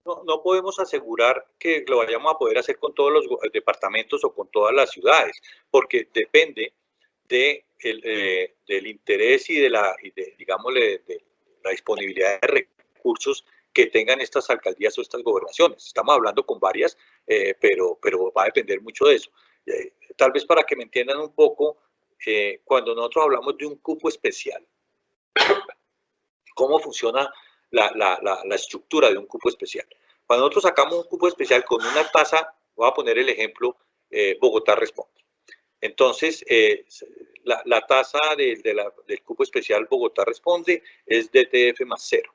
No podemos asegurar que lo vayamos a poder hacer con todos los departamentos o con todas las ciudades, porque depende del interés y digámosle, de la disponibilidad de recursos que tengan estas alcaldías o estas gobernaciones. Estamos hablando con varias, pero va a depender mucho de eso. Tal vez para que me entiendan un poco, cuando nosotros hablamos de un cupo especial, ¿cómo funciona la estructura de un cupo especial? Cuando nosotros sacamos un cupo especial con una tasa, voy a poner el ejemplo, Bogotá Responde. Entonces, la tasa del cupo especial Bogotá Responde es DTF más 0.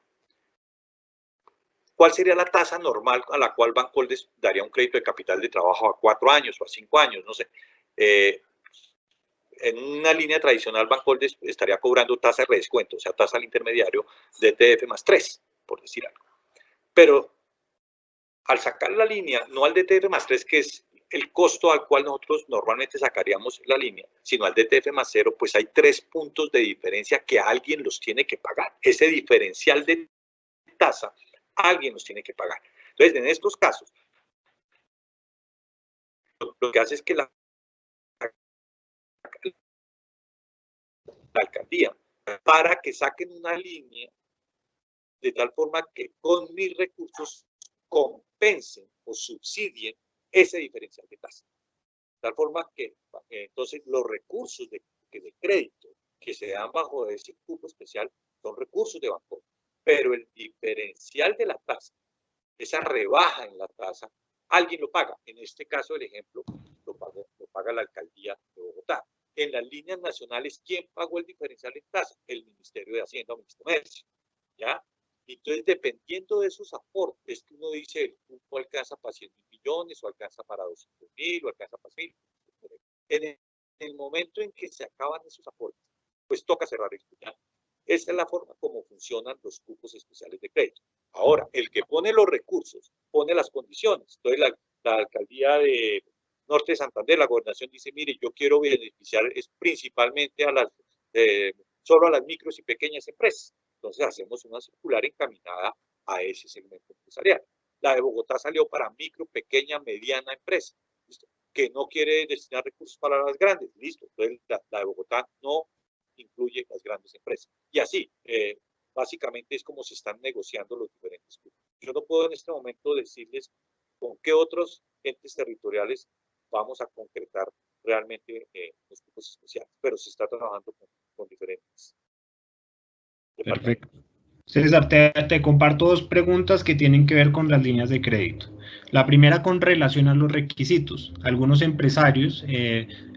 ¿Cuál sería la tasa normal a la cual Bancoldes daría un crédito de capital de trabajo a 4 años o a 5 años? No sé. En una línea tradicional, Bancoldes estaría cobrando tasa de redescuento, o sea, tasa al intermediario de DTF más 3, por decir algo. Pero al sacar la línea, no al DTF más 3, que es el costo al cual nosotros normalmente sacaríamos la línea, sino al DTF más 0, pues hay 3 puntos de diferencia que alguien los tiene que pagar. Ese diferencial de tasa, alguien los tiene que pagar. Entonces, en estos casos, lo que hace es que la alcaldía, para que saquen una línea de tal forma que con mis recursos compensen o subsidien ese diferencial de tasa. De tal forma que entonces los recursos de crédito que se dan bajo ese cupo especial son recursos de banco, pero el diferencial de la tasa, esa rebaja en la tasa, alguien lo paga. En este caso, el ejemplo lo paga la alcaldía de Bogotá. En las líneas nacionales, ¿quién pagó el diferencial en tasa? El Ministerio de Hacienda o Ministerio de Comercio, ¿ya? Entonces, dependiendo de esos aportes, que uno dice, el cupo alcanza para 100.000 millones, o alcanza para 200.000, o alcanza para 1.000. En el momento en que se acaban esos aportes, pues toca cerrar el cupo. Esa es la forma como funcionan los cupos especiales de crédito. Ahora, el que pone los recursos, pone las condiciones. Entonces, la alcaldía de Norte de Santander, la gobernación dice, mire, yo quiero beneficiar principalmente solo a las micros y pequeñas empresas. Entonces hacemos una circular encaminada a ese segmento empresarial. La de Bogotá salió para micro, pequeña, mediana empresa, ¿listo? Que no quiere destinar recursos para las grandes, listo. Entonces la de Bogotá no incluye las grandes empresas. Y así, básicamente es como se están negociando los diferentes cupos. Yo no puedo en este momento decirles con qué otros entes territoriales vamos a concretar realmente los cupos especiales, pero se está trabajando con diferentes. Perfecto. César, te comparto 2 preguntas que tienen que ver con las líneas de crédito. La primera con relación a los requisitos. Algunos empresarios,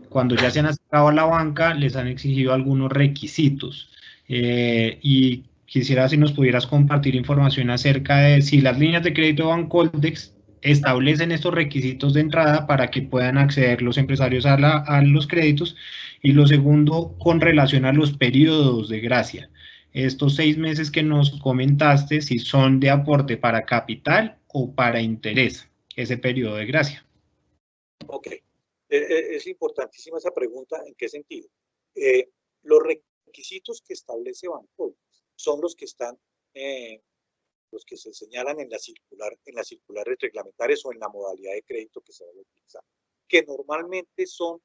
cuando ya se han acercado a la banca, les han exigido algunos requisitos. Y quisiera si nos pudieras compartir información acerca de si las líneas de crédito de Bancoldex establecen estos requisitos de entrada para que puedan acceder los empresarios a los créditos. Y lo segundo, con relación a los periodos de gracia. Estos 6 meses que nos comentaste, si son de aporte para capital o para interés, ese periodo de gracia. Ok, es importantísima esa pregunta. ¿En qué sentido? Los requisitos que establece Bancoldex son los que están, los que se señalan en las circulares reglamentarias o en la modalidad de crédito que se va a utilizar, que normalmente son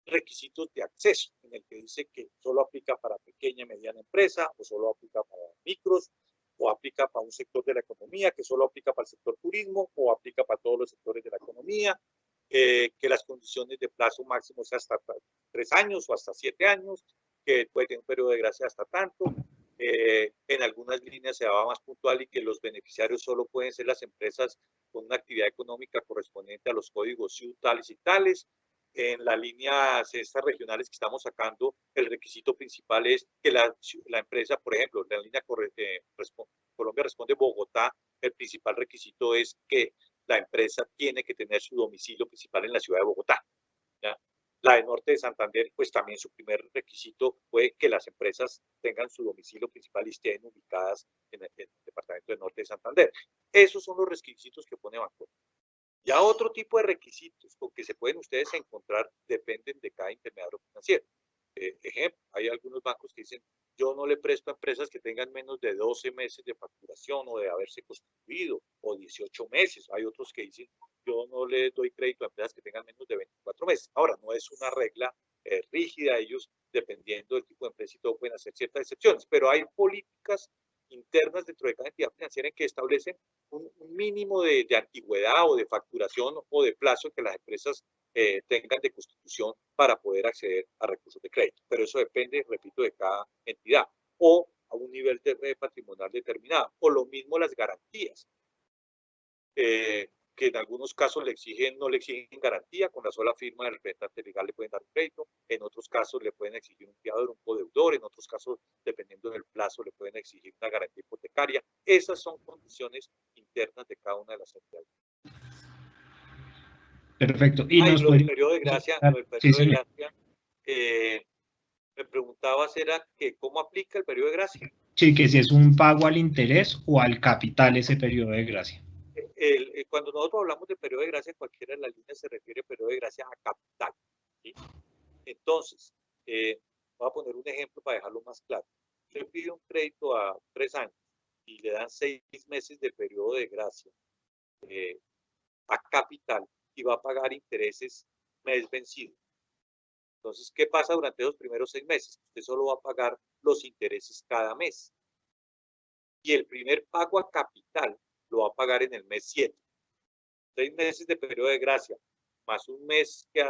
requisitos de acceso, en el que dice que solo aplica para pequeña y mediana empresa, o solo aplica para micros, o aplica para un sector de la economía, que solo aplica para el sector turismo, o aplica para todos los sectores de la economía, que las condiciones de plazo máximo sea hasta 3 años o hasta 7 años, que puede tener un periodo de gracia hasta tanto. En algunas líneas se daba más puntual y que los beneficiarios solo pueden ser las empresas con una actividad económica correspondiente a los códigos SIU tales y tales. En las líneas estas regionales que estamos sacando, el requisito principal es que la empresa, por ejemplo, la línea Colombia Responde Bogotá, el principal requisito es que la empresa tiene que tener su domicilio principal en la ciudad de Bogotá, ¿ya? La de Norte de Santander, pues también su primer requisito fue que las empresas tengan su domicilio principal y estén ubicadas en el departamento de Norte de Santander. Esos son los requisitos que pone Banco. Ya otro tipo de requisitos con que se pueden ustedes encontrar dependen de cada intermediario financiero. Ejemplo, hay algunos bancos que dicen, yo no le presto a empresas que tengan menos de 12 meses de facturación o de haberse constituido, o 18 meses. Hay otros que dicen, yo no le doy crédito a empresas que tengan menos de 24 meses. Ahora, no es una regla rígida, ellos, dependiendo del tipo de empresa y todo, pueden hacer ciertas excepciones, pero hay políticas internas dentro de cada entidad financiera en que establecen un mínimo de antigüedad o de facturación o de plazo que las empresas tengan de constitución para poder acceder a recursos de crédito. Pero eso depende, repito, de cada entidad o a un nivel patrimonial determinado. O lo mismo las garantías. que en algunos casos no le exigen garantía, con la sola firma del representante legal le pueden dar un crédito, en otros casos le pueden exigir un fiador, un codeudor, en otros casos, dependiendo del plazo, le pueden exigir una garantía hipotecaria. Esas son condiciones internas de cada una de las entidades. Perfecto. Y lo nos del periodo de gracia, Sí, señor. Me preguntabas era que cómo aplica el periodo de gracia. Sí, que si es un pago al interés o al capital ese periodo de gracia. Cuando nosotros hablamos de periodo de gracia, cualquiera de las líneas se refiere a periodo de gracia a capital, ¿sí? Entonces, voy a poner un ejemplo para dejarlo más claro. Usted pide un crédito a 3 años y le dan 6 meses de periodo de gracia a capital y va a pagar intereses mes vencido. Entonces, ¿qué pasa durante los primeros 6 meses? Usted solo va a pagar los intereses cada mes. Y el primer pago a capital lo va a pagar en el mes 7. 6 meses de periodo de gracia, más un mes que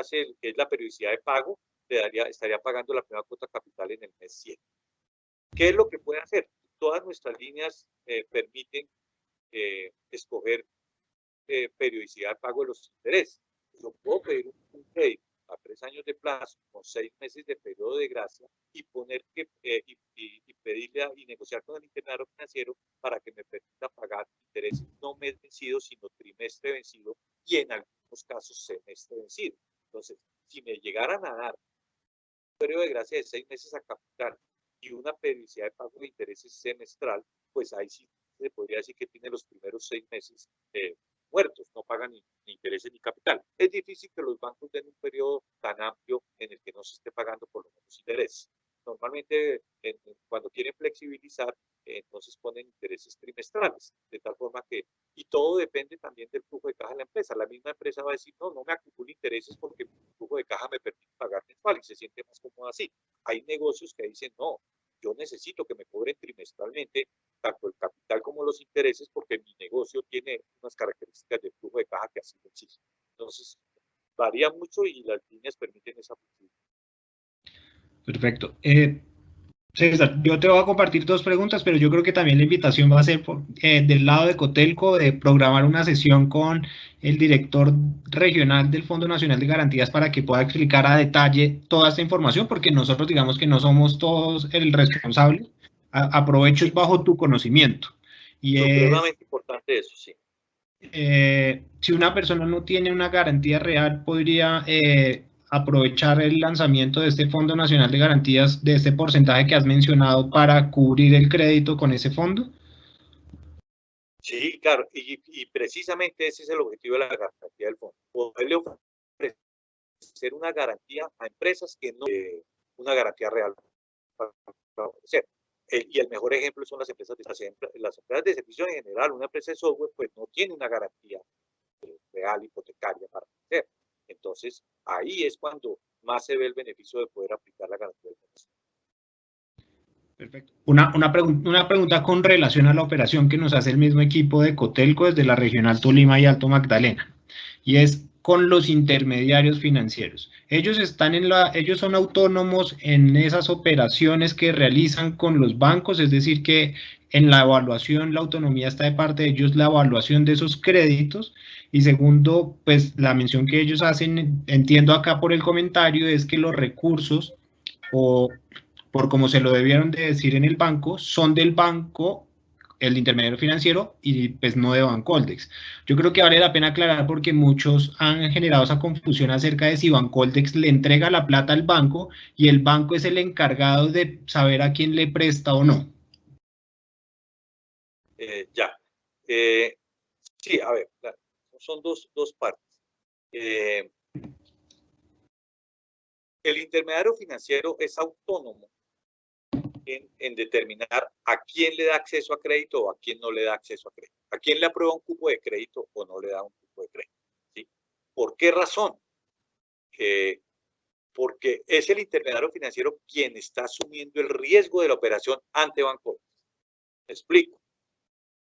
es la periodicidad de pago, estaría pagando la primera cuota capital en el mes 7. ¿Qué es lo que puede hacer? Todas nuestras líneas permiten escoger periodicidad de pago de los intereses. Yo puedo pedir un crédito a 3 años de plazo con 6 meses de periodo de gracia y poner y pedirle y negociar con el intermediario financiero para que me permita pagar intereses no mes vencido, sino trimestre vencido y en algunos casos semestre vencido. Entonces, si me llegaran a dar un periodo de gracia de 6 meses a capital y una periodicidad de pago de intereses semestral, pues ahí sí se podría decir que tiene los primeros 6 meses muertos, no pagan ni intereses ni capital. Es difícil que los bancos den un periodo tan amplio en el que no se esté pagando por lo menos intereses. Normalmente, cuando quieren flexibilizar, entonces ponen intereses trimestrales, de tal forma que, y todo depende también del flujo de caja de la empresa. La misma empresa va a decir, no me acumulo intereses porque mi flujo de caja me permite pagar mensual y se siente más cómodo así. Hay negocios que dicen, no, yo necesito que me cobren trimestralmente tanto el capital como los intereses, porque mi negocio tiene unas características de flujo de caja que así lo exigen. Entonces, varía mucho y las líneas permiten esa flexibilidad. Perfecto. César, yo te voy a compartir 2 preguntas, pero yo creo que también la invitación va a ser del lado de Cotelco, de programar una sesión con el director regional del Fondo Nacional de Garantías para que pueda explicar a detalle toda esta información, porque nosotros digamos que no somos todos el responsable. Aprovecho es bajo tu conocimiento. Y supremamente importante eso, sí. Si una persona no tiene una garantía real, podría aprovechar el lanzamiento de este Fondo Nacional de Garantías, de este porcentaje que has mencionado, para cubrir el crédito con ese fondo. Sí, claro, y precisamente ese es el objetivo de la garantía del fondo, poderle ofrecer una garantía a empresas que no una garantía real para ofrecer. Y el mejor ejemplo son las empresas de servicio en general. Una empresa de software pues no tiene una garantía real hipotecaria para ofrecer. Entonces, ahí es cuando más se ve el beneficio de poder aplicar la garantía del fondo. Perfecto. Una pregunta con relación a la operación que nos hace el mismo equipo de Cotelco desde la Regional Tolima y Alto Magdalena, y es con los intermediarios financieros. Ellos son autónomos en esas operaciones que realizan con los bancos, es decir, que en la evaluación la autonomía está de parte de ellos, la evaluación de esos créditos. Y segundo, pues la mención que ellos hacen, entiendo acá por el comentario, es que los recursos o por como se lo debieron de decir en el banco, son del banco, el intermediario financiero, y pues no de Bancoldex. Yo creo que vale la pena aclarar porque muchos han generado esa confusión acerca de si Bancoldex le entrega la plata al banco y el banco es el encargado de saber a quién le presta o no. Sí, a ver, son dos partes. El intermediario financiero es autónomo en determinar a quién le da acceso a crédito o a quién no le da acceso a crédito, a quién le aprueba un cupo de crédito o no le da un cupo de crédito. ¿Sí? ¿Por qué razón? Porque es el intermediario financiero quien está asumiendo el riesgo de la operación ante Bancoldex. Me explico.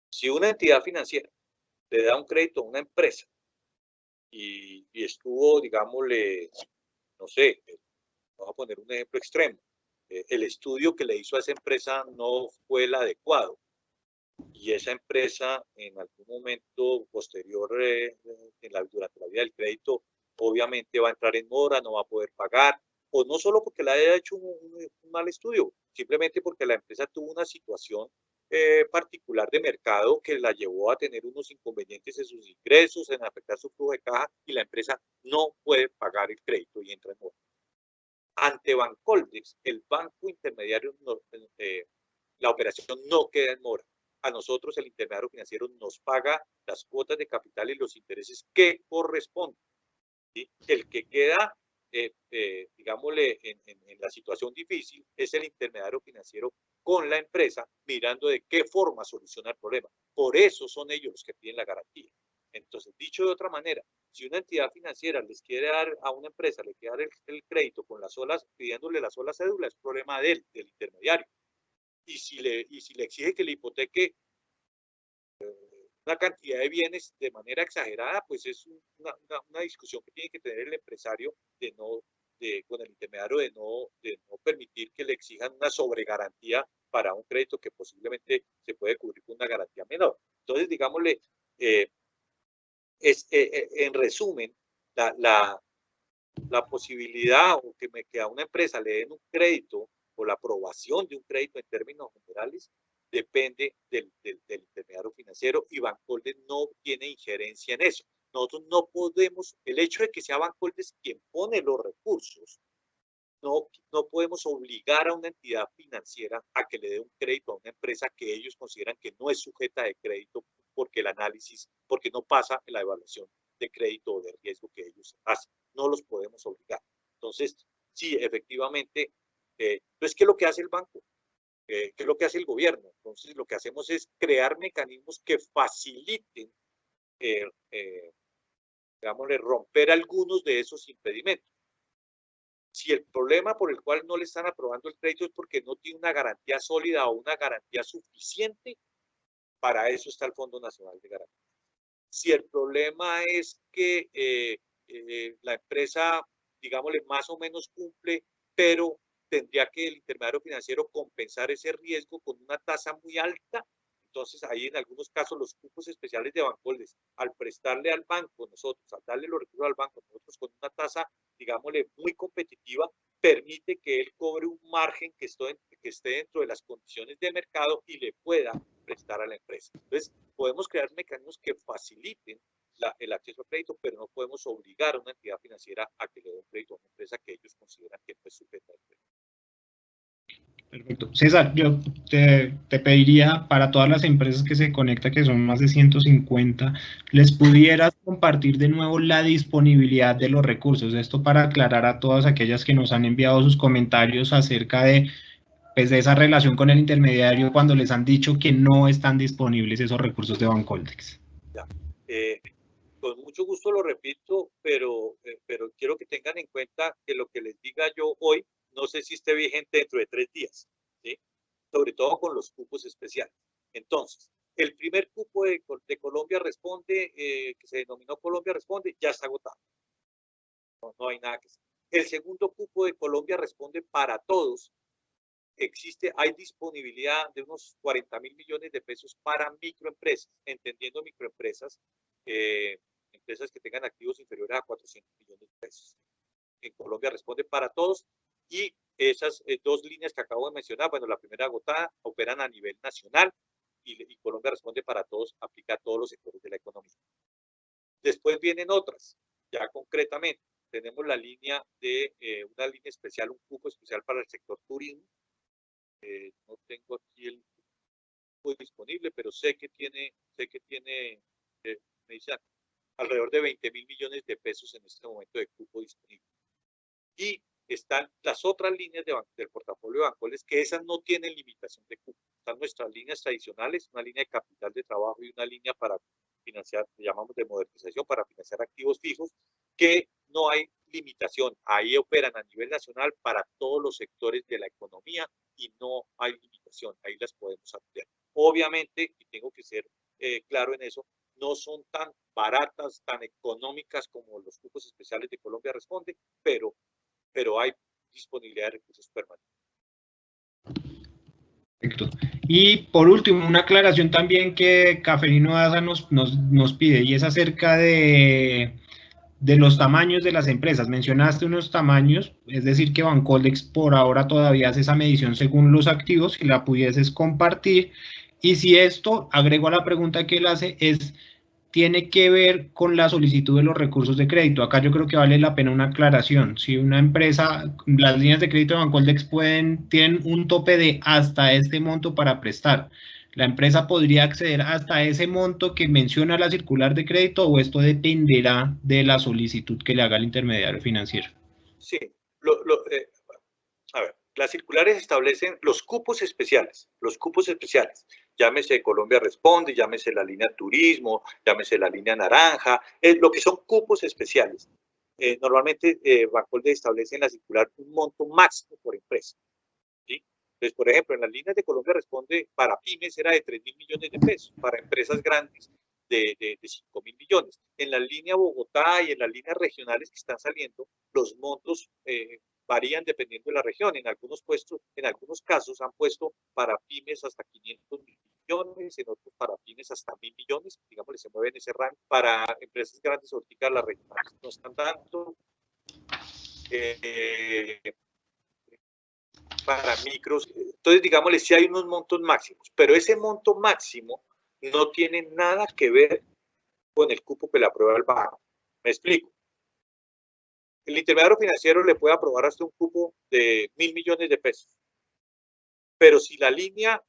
Si una entidad financiera le da un crédito a una empresa y estuvo, digámosle, no sé, vamos a poner un ejemplo extremo, el estudio que le hizo a esa empresa no fue el adecuado y esa empresa en algún momento posterior, durante la vida del crédito, obviamente va a entrar en mora, no va a poder pagar, o no solo porque le haya hecho un mal estudio, simplemente porque la empresa tuvo una situación particular de mercado que la llevó a tener unos inconvenientes en sus ingresos, en afectar su flujo de caja, y la empresa no puede pagar el crédito y entra en mora. Ante Bancoldex, el banco intermediario, la operación no queda en mora. A nosotros el intermediario financiero nos paga las cuotas de capital y los intereses que corresponden, ¿sí? El que queda, digámosle, en la situación difícil es el intermediario financiero con la empresa, mirando de qué forma soluciona el problema. Por eso son ellos los que piden la garantía. Entonces, dicho de otra manera, si una entidad financiera les quiere dar a una empresa, le quiere dar el crédito con las solas, pidiéndole la sola cédula, es problema de él, del intermediario. Y si le exige que le hipoteque una cantidad de bienes de manera exagerada, pues es una discusión que tiene que tener el empresario con el intermediario de no permitir que le exijan una sobregarantía para un crédito que posiblemente se puede cubrir con una garantía menor. Entonces, digámosle, en resumen, la posibilidad o que a una empresa le den un crédito o la aprobación de un crédito en términos generales depende del intermediario financiero, y Bancoldex no tiene injerencia en eso. Nosotros no podemos, el hecho de que sea Bancoldex quien pone los recursos, no podemos obligar a una entidad financiera a que le dé un crédito a una empresa que ellos consideran que no es sujeta de crédito porque no pasa la evaluación de crédito o de riesgo que ellos hacen. No los podemos obligar. Entonces, sí, efectivamente, entonces, ¿qué es lo que hace el banco? ¿Qué es lo que hace el gobierno? Entonces, lo que hacemos es crear mecanismos que faciliten, digámosle, romper algunos de esos impedimentos. Si el problema por el cual no le están aprobando el crédito es porque no tiene una garantía sólida o una garantía suficiente, para eso está el Fondo Nacional de Garantía. Si el problema es que la empresa, digámosle, más o menos cumple, pero tendría que el intermediario financiero compensar ese riesgo con una tasa muy alta, entonces ahí en algunos casos los cupos especiales de Bancoldex, al prestarle al banco nosotros, al darle los recursos al banco nosotros con una tasa, digámosle, muy competitiva, permite que él cobre un margen que esté dentro de las condiciones de mercado y le pueda prestar a la empresa. Entonces, podemos crear mecanismos que faciliten el acceso al crédito, pero no podemos obligar a una entidad financiera a que le dé un crédito a una empresa que ellos consideran que no es sujeta al crédito. Perfecto. César, yo te pediría para todas las empresas que se conectan, que son más de 150, les pudieras compartir de nuevo la disponibilidad de los recursos. Esto para aclarar a todas aquellas que nos han enviado sus comentarios acerca de esa relación con el intermediario cuando les han dicho que no están disponibles esos recursos de Bancoldex. Ya. Con mucho gusto lo repito, pero quiero que tengan en cuenta que lo que les diga yo hoy, no sé si esté vigente dentro de 3 días, ¿sí? Sobre todo con los cupos especiales. Entonces, el primer cupo de Colombia Responde, que se denominó Colombia Responde, ya está agotado. No hay nada que hacer. El segundo cupo de Colombia Responde para todos, hay disponibilidad de unos 40.000 millones de pesos para microempresas, entendiendo microempresas, empresas que tengan activos inferiores a 400 millones de pesos. En Colombia Responde para todos, y esas 2 líneas que acabo de mencionar, bueno, la primera agotada, operan a nivel nacional, y Colombia Responde para todos aplica a todos los sectores de la economía. Después vienen otras, ya concretamente, tenemos la línea una línea especial, un cupo especial para el sector turismo. No tengo aquí el cupo disponible, pero sé que tiene, me dicen, alrededor de 20.000 millones de pesos en este momento de cupo disponible. Y están las otras líneas del portafolio de Bancoldex, que esas no tienen limitación de cupo. Están nuestras líneas tradicionales, una línea de capital de trabajo y una línea para financiar, llamamos de modernización, para financiar activos fijos, que no hay limitación. Ahí operan a nivel nacional para todos los sectores de la economía y no hay limitación. Ahí las podemos ampliar. Obviamente, y tengo que ser claro en eso, no son tan baratas, tan económicas como los cupos especiales de Colombia Responde, pero hay disponibilidad de recursos permanentes. Perfecto. Y por último, una aclaración también que Caferino Daza nos pide, y es acerca de los tamaños de las empresas. Mencionaste unos tamaños, es decir que Bancoldex por ahora todavía hace esa medición según los activos, si la pudieses compartir. Y si esto, agrego a la pregunta que él hace, tiene que ver con la solicitud de los recursos de crédito. Acá yo creo que vale la pena una aclaración. Si una empresa, las líneas de crédito de Bancoldex tienen un tope de hasta este monto para prestar. ¿La empresa podría acceder hasta ese monto que menciona la circular de crédito o esto dependerá de la solicitud que le haga el intermediario financiero? Sí, a ver, las circulares establecen los cupos especiales, llámese Colombia Responde, llámese la línea Turismo, llámese la línea Naranja, lo que son cupos especiales. Normalmente Bancoldex establece en la circular un monto máximo por empresa. ¿Sí? Entonces, por ejemplo, en las líneas de Colombia Responde, para pymes era de 3.000 millones de pesos, para empresas grandes de 5.000 millones. En la línea Bogotá y en las líneas regionales que están saliendo, los montos varían dependiendo de la región. En algunos casos han puesto para pymes hasta 500 millones, en otros para pymes hasta 1.000 millones, digamos, se mueven ese rango. Para empresas grandes, ahorita las regionales no están tanto. Para micros, entonces digámosle, sí hay unos montos máximos, pero ese monto máximo no tiene nada que ver con el cupo que le aprueba el banco. Me explico. El intermediario financiero le puede aprobar hasta un cupo de 1.000 millones de pesos, pero si la línea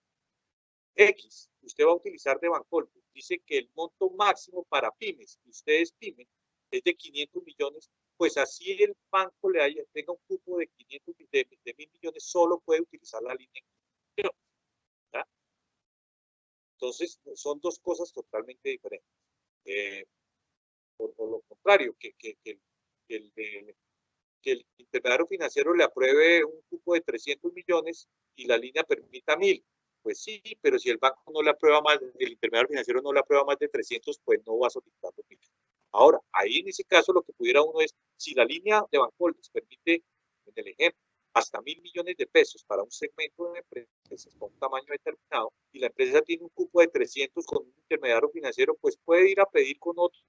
X que usted va a utilizar de Bancoldex dice que el monto máximo para pymes, y ustedes pymes, es de 500 millones, pues así el banco tenga un cupo de 1.000 millones, solo puede utilizar la línea. ¿Ya? Entonces, son dos cosas totalmente diferentes. Por lo contrario, que el intermediario financiero le apruebe un cupo de 300 millones y la línea permita 1.000. Pues sí, pero si el banco no le aprueba más, el intermediario financiero no le aprueba más de 300, pues no va a solicitar los 1.000. Ahora, ahí en ese caso lo que pudiera uno es, si la línea de Bancoldex permite, en el ejemplo, hasta 1.000 millones de pesos para un segmento de empresas con un tamaño determinado, y la empresa tiene un cupo de 300 con un intermediario financiero, pues puede ir a pedir con otro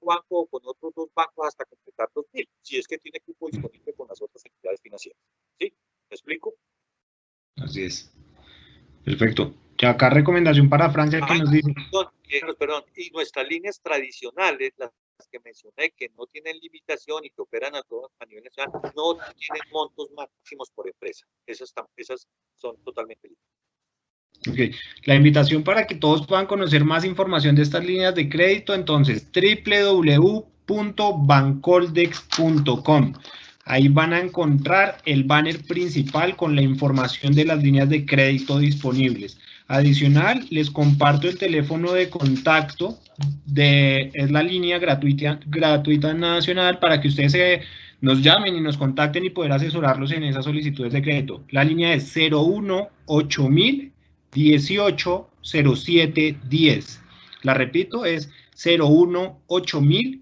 banco o con otros dos bancos hasta completar 2.000, si es que tiene cupo disponible con las otras entidades financieras. ¿Sí? ¿Me explico? Así es. Perfecto. Ya acá recomendación para Francia que nos dice. Perdón, y nuestras líneas tradicionales, las que mencioné, que no tienen limitación y que operan a nivel nacional, no tienen montos máximos por empresa. Esas son totalmente libres. Okay. La invitación para que todos puedan conocer más información de estas líneas de crédito, entonces www.bancoldex.com. Ahí van a encontrar el banner principal con la información de las líneas de crédito disponibles. Adicional, les comparto el teléfono de contacto, es la línea gratuita nacional para que ustedes nos llamen y nos contacten y poder asesorarlos en esas solicitudes de crédito. La línea es 018000 180710. La repito, es 018000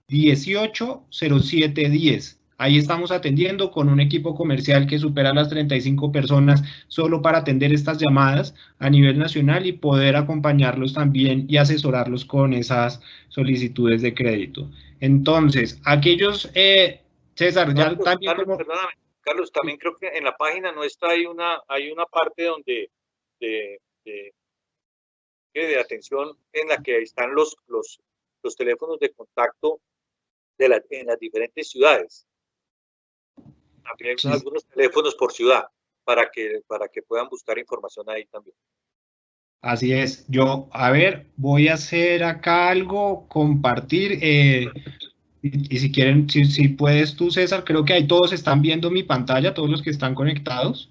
180710. Ahí estamos atendiendo con un equipo comercial que supera las 35 personas solo para atender estas llamadas a nivel nacional y poder acompañarlos también y asesorarlos con esas solicitudes de crédito. Entonces, aquellos, César, ya también Carlos, perdóname, Carlos, también creo que en la página nuestra hay una parte donde de atención en la que están los teléfonos de contacto en las diferentes ciudades. También sí. Algunos teléfonos por ciudad para que puedan buscar información ahí también. Así es. Yo, a ver, voy a hacer acá algo, compartir. Y si quieren, si puedes tú, César, creo que ahí todos están viendo mi pantalla, todos los que están conectados.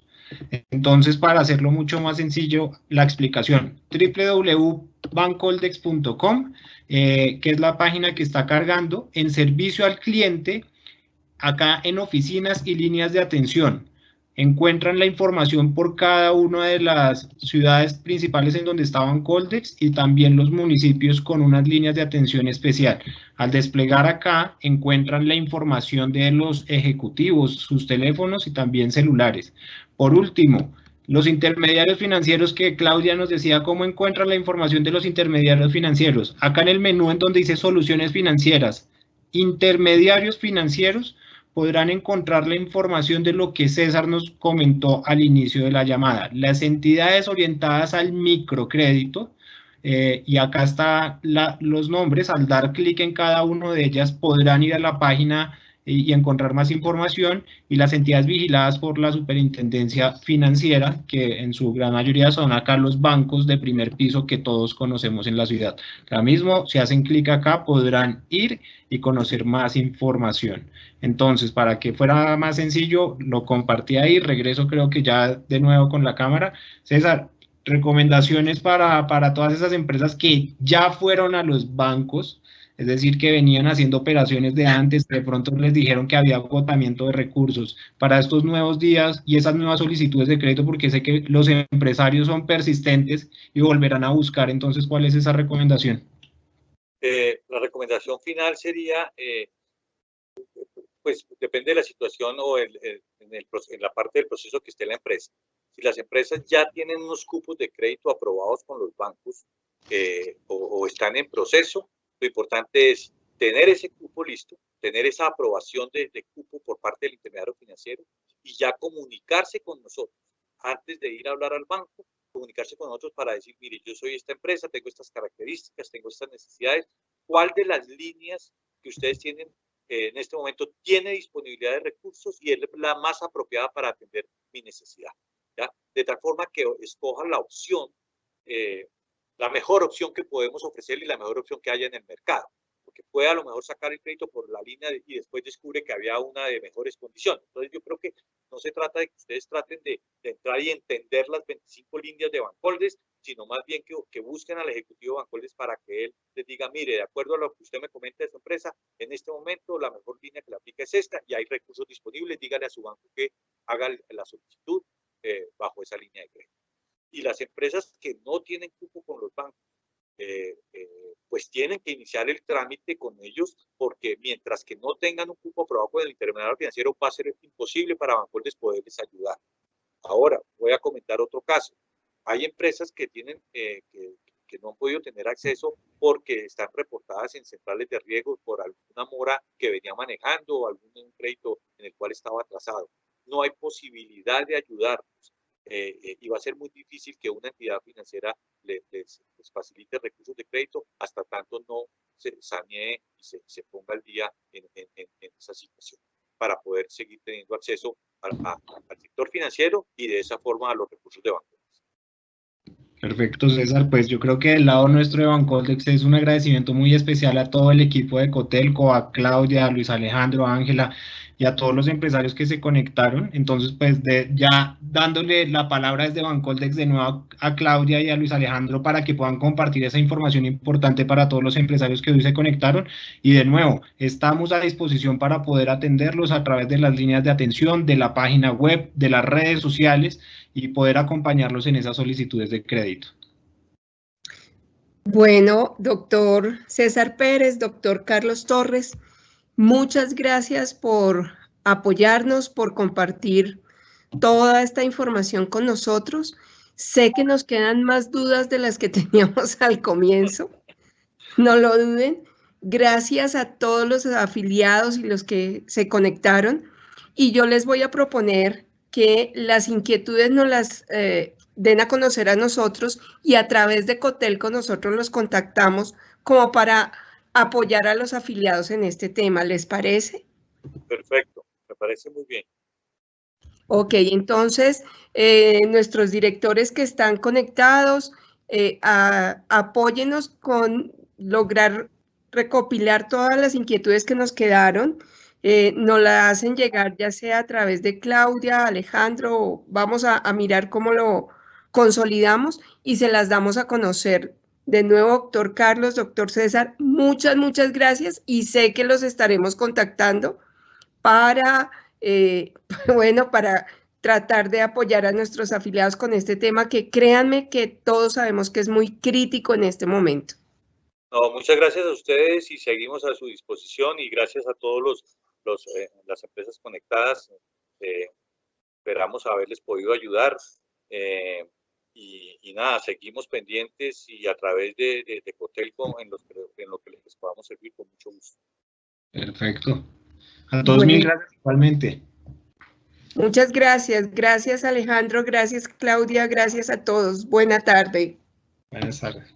Entonces, para hacerlo mucho más sencillo, la explicación, www.bancoldex.com, que es la página que está cargando, en servicio al cliente, acá en oficinas y líneas de atención. Encuentran la información por cada una de las ciudades principales en donde está Bancoldex y también los municipios con unas líneas de atención especial. Al desplegar acá, encuentran la información de los ejecutivos, sus teléfonos y también celulares. Por último, Los intermediarios financieros, que Claudia nos decía cómo encuentra la información de los intermediarios financieros. Acá en el menú en donde dice soluciones financieras, intermediarios financieros, podrán encontrar la información de lo que César nos comentó al inicio de la llamada. Las entidades orientadas al microcrédito, y acá están los nombres. Al dar clic en cada una de ellas podrán ir a la página y encontrar más información, y las entidades vigiladas por la Superintendencia Financiera, que en su gran mayoría son acá los bancos de primer piso que todos conocemos en la ciudad. Ahora mismo, si hacen clic acá, podrán ir y conocer más información. Entonces, para que fuera más sencillo, lo compartí ahí. Regreso, creo que ya de nuevo con la cámara. César, recomendaciones para todas esas empresas que ya fueron a los bancos, es decir, que venían haciendo operaciones de antes, que de pronto les dijeron que había agotamiento de recursos para estos nuevos días y esas nuevas solicitudes de crédito, porque sé que los empresarios son persistentes y volverán a buscar. Entonces, ¿cuál es esa recomendación? La recomendación final sería, pues depende de la situación o en la parte del proceso que esté la empresa. Si las empresas ya tienen unos cupos de crédito aprobados con los bancos o están en proceso, lo importante es tener ese cupo listo, tener esa aprobación de cupo por parte del intermediario financiero y ya comunicarse con nosotros. Antes de ir a hablar al banco, comunicarse con nosotros para decir, mire, yo soy esta empresa, tengo estas características, tengo estas necesidades, ¿cuál de las líneas que ustedes tienen en este momento tiene disponibilidad de recursos y es la más apropiada para atender mi necesidad? ¿Ya? De tal forma que escojan la opción, la mejor opción que podemos ofrecerle y la mejor opción que haya en el mercado, porque puede a lo mejor sacar el crédito por la línea y después descubre que había una de mejores condiciones. Entonces yo creo que no se trata de que ustedes traten de entrar y entender las 25 líneas de Bancoldes, sino más bien que busquen al ejecutivo de Bancoldes para que él les diga, mire, de acuerdo a lo que usted me comenta de su empresa, en este momento la mejor línea que le aplica es esta y hay recursos disponibles, dígale a su banco que haga la solicitud bajo esa línea de crédito. Y las empresas que no tienen cupo con los bancos, pues tienen que iniciar el trámite con ellos, porque mientras que no tengan un cupo aprobado con el intermediario financiero, va a ser imposible para Bancoldes poderles ayudar. Ahora, voy a comentar otro caso. Hay empresas que tienen que no han podido tener acceso porque están reportadas en centrales de riesgo por alguna mora que venía manejando o algún crédito en el cual estaba atrasado. No hay posibilidad de ayudarnos. Y va a ser muy difícil que una entidad financiera les facilite recursos de crédito hasta tanto no se sanee y se ponga al día en esa situación para poder seguir teniendo acceso al sector financiero y de esa forma a los recursos de banco. Perfecto, César. Pues yo creo que del lado nuestro de Bancoldex es un agradecimiento muy especial a todo el equipo de Cotelco, a Claudia, a Luis Alejandro, a Ángela y a todos los empresarios que se conectaron. Entonces, pues ya dándole la palabra desde Bancoldex de nuevo a Claudia y a Luis Alejandro para que puedan compartir esa información importante para todos los empresarios que hoy se conectaron. Y de nuevo, estamos a disposición para poder atenderlos a través de las líneas de atención, de la página web, de las redes sociales, y poder acompañarlos en esas solicitudes de crédito. Bueno, doctor César Pérez, doctor Carlos Torres, muchas gracias por apoyarnos, por compartir toda esta información con nosotros. Sé que nos quedan más dudas de las que teníamos al comienzo, no lo duden. Gracias a todos los afiliados y los que se conectaron, y yo les voy a proponer que las inquietudes nos las den a conocer a nosotros y a través de Cotelco nosotros los contactamos como para apoyar a los afiliados en este tema. ¿Les parece? Perfecto, me parece muy bien. Ok, entonces nuestros directores que están conectados, apóyenos con lograr recopilar todas las inquietudes que nos quedaron. Nos la hacen llegar ya sea a través de Claudia, Alejandro, vamos a mirar cómo lo consolidamos y se las damos a conocer. De nuevo, doctor Carlos, doctor César, muchas gracias y sé que los estaremos contactando para, bueno, para tratar de apoyar a nuestros afiliados con este tema que créanme que todos sabemos que es muy crítico en este momento. No, muchas gracias a ustedes y seguimos a su disposición y gracias a todos las empresas conectadas. Esperamos haberles podido ayudar Y nada, seguimos pendientes y a través de Cotelco en lo que les podamos servir con mucho gusto. Perfecto. A todos mil gracias igualmente. Muchas gracias. Gracias, Alejandro. Gracias, Claudia. Gracias a todos. Buena tarde. Buenas tardes.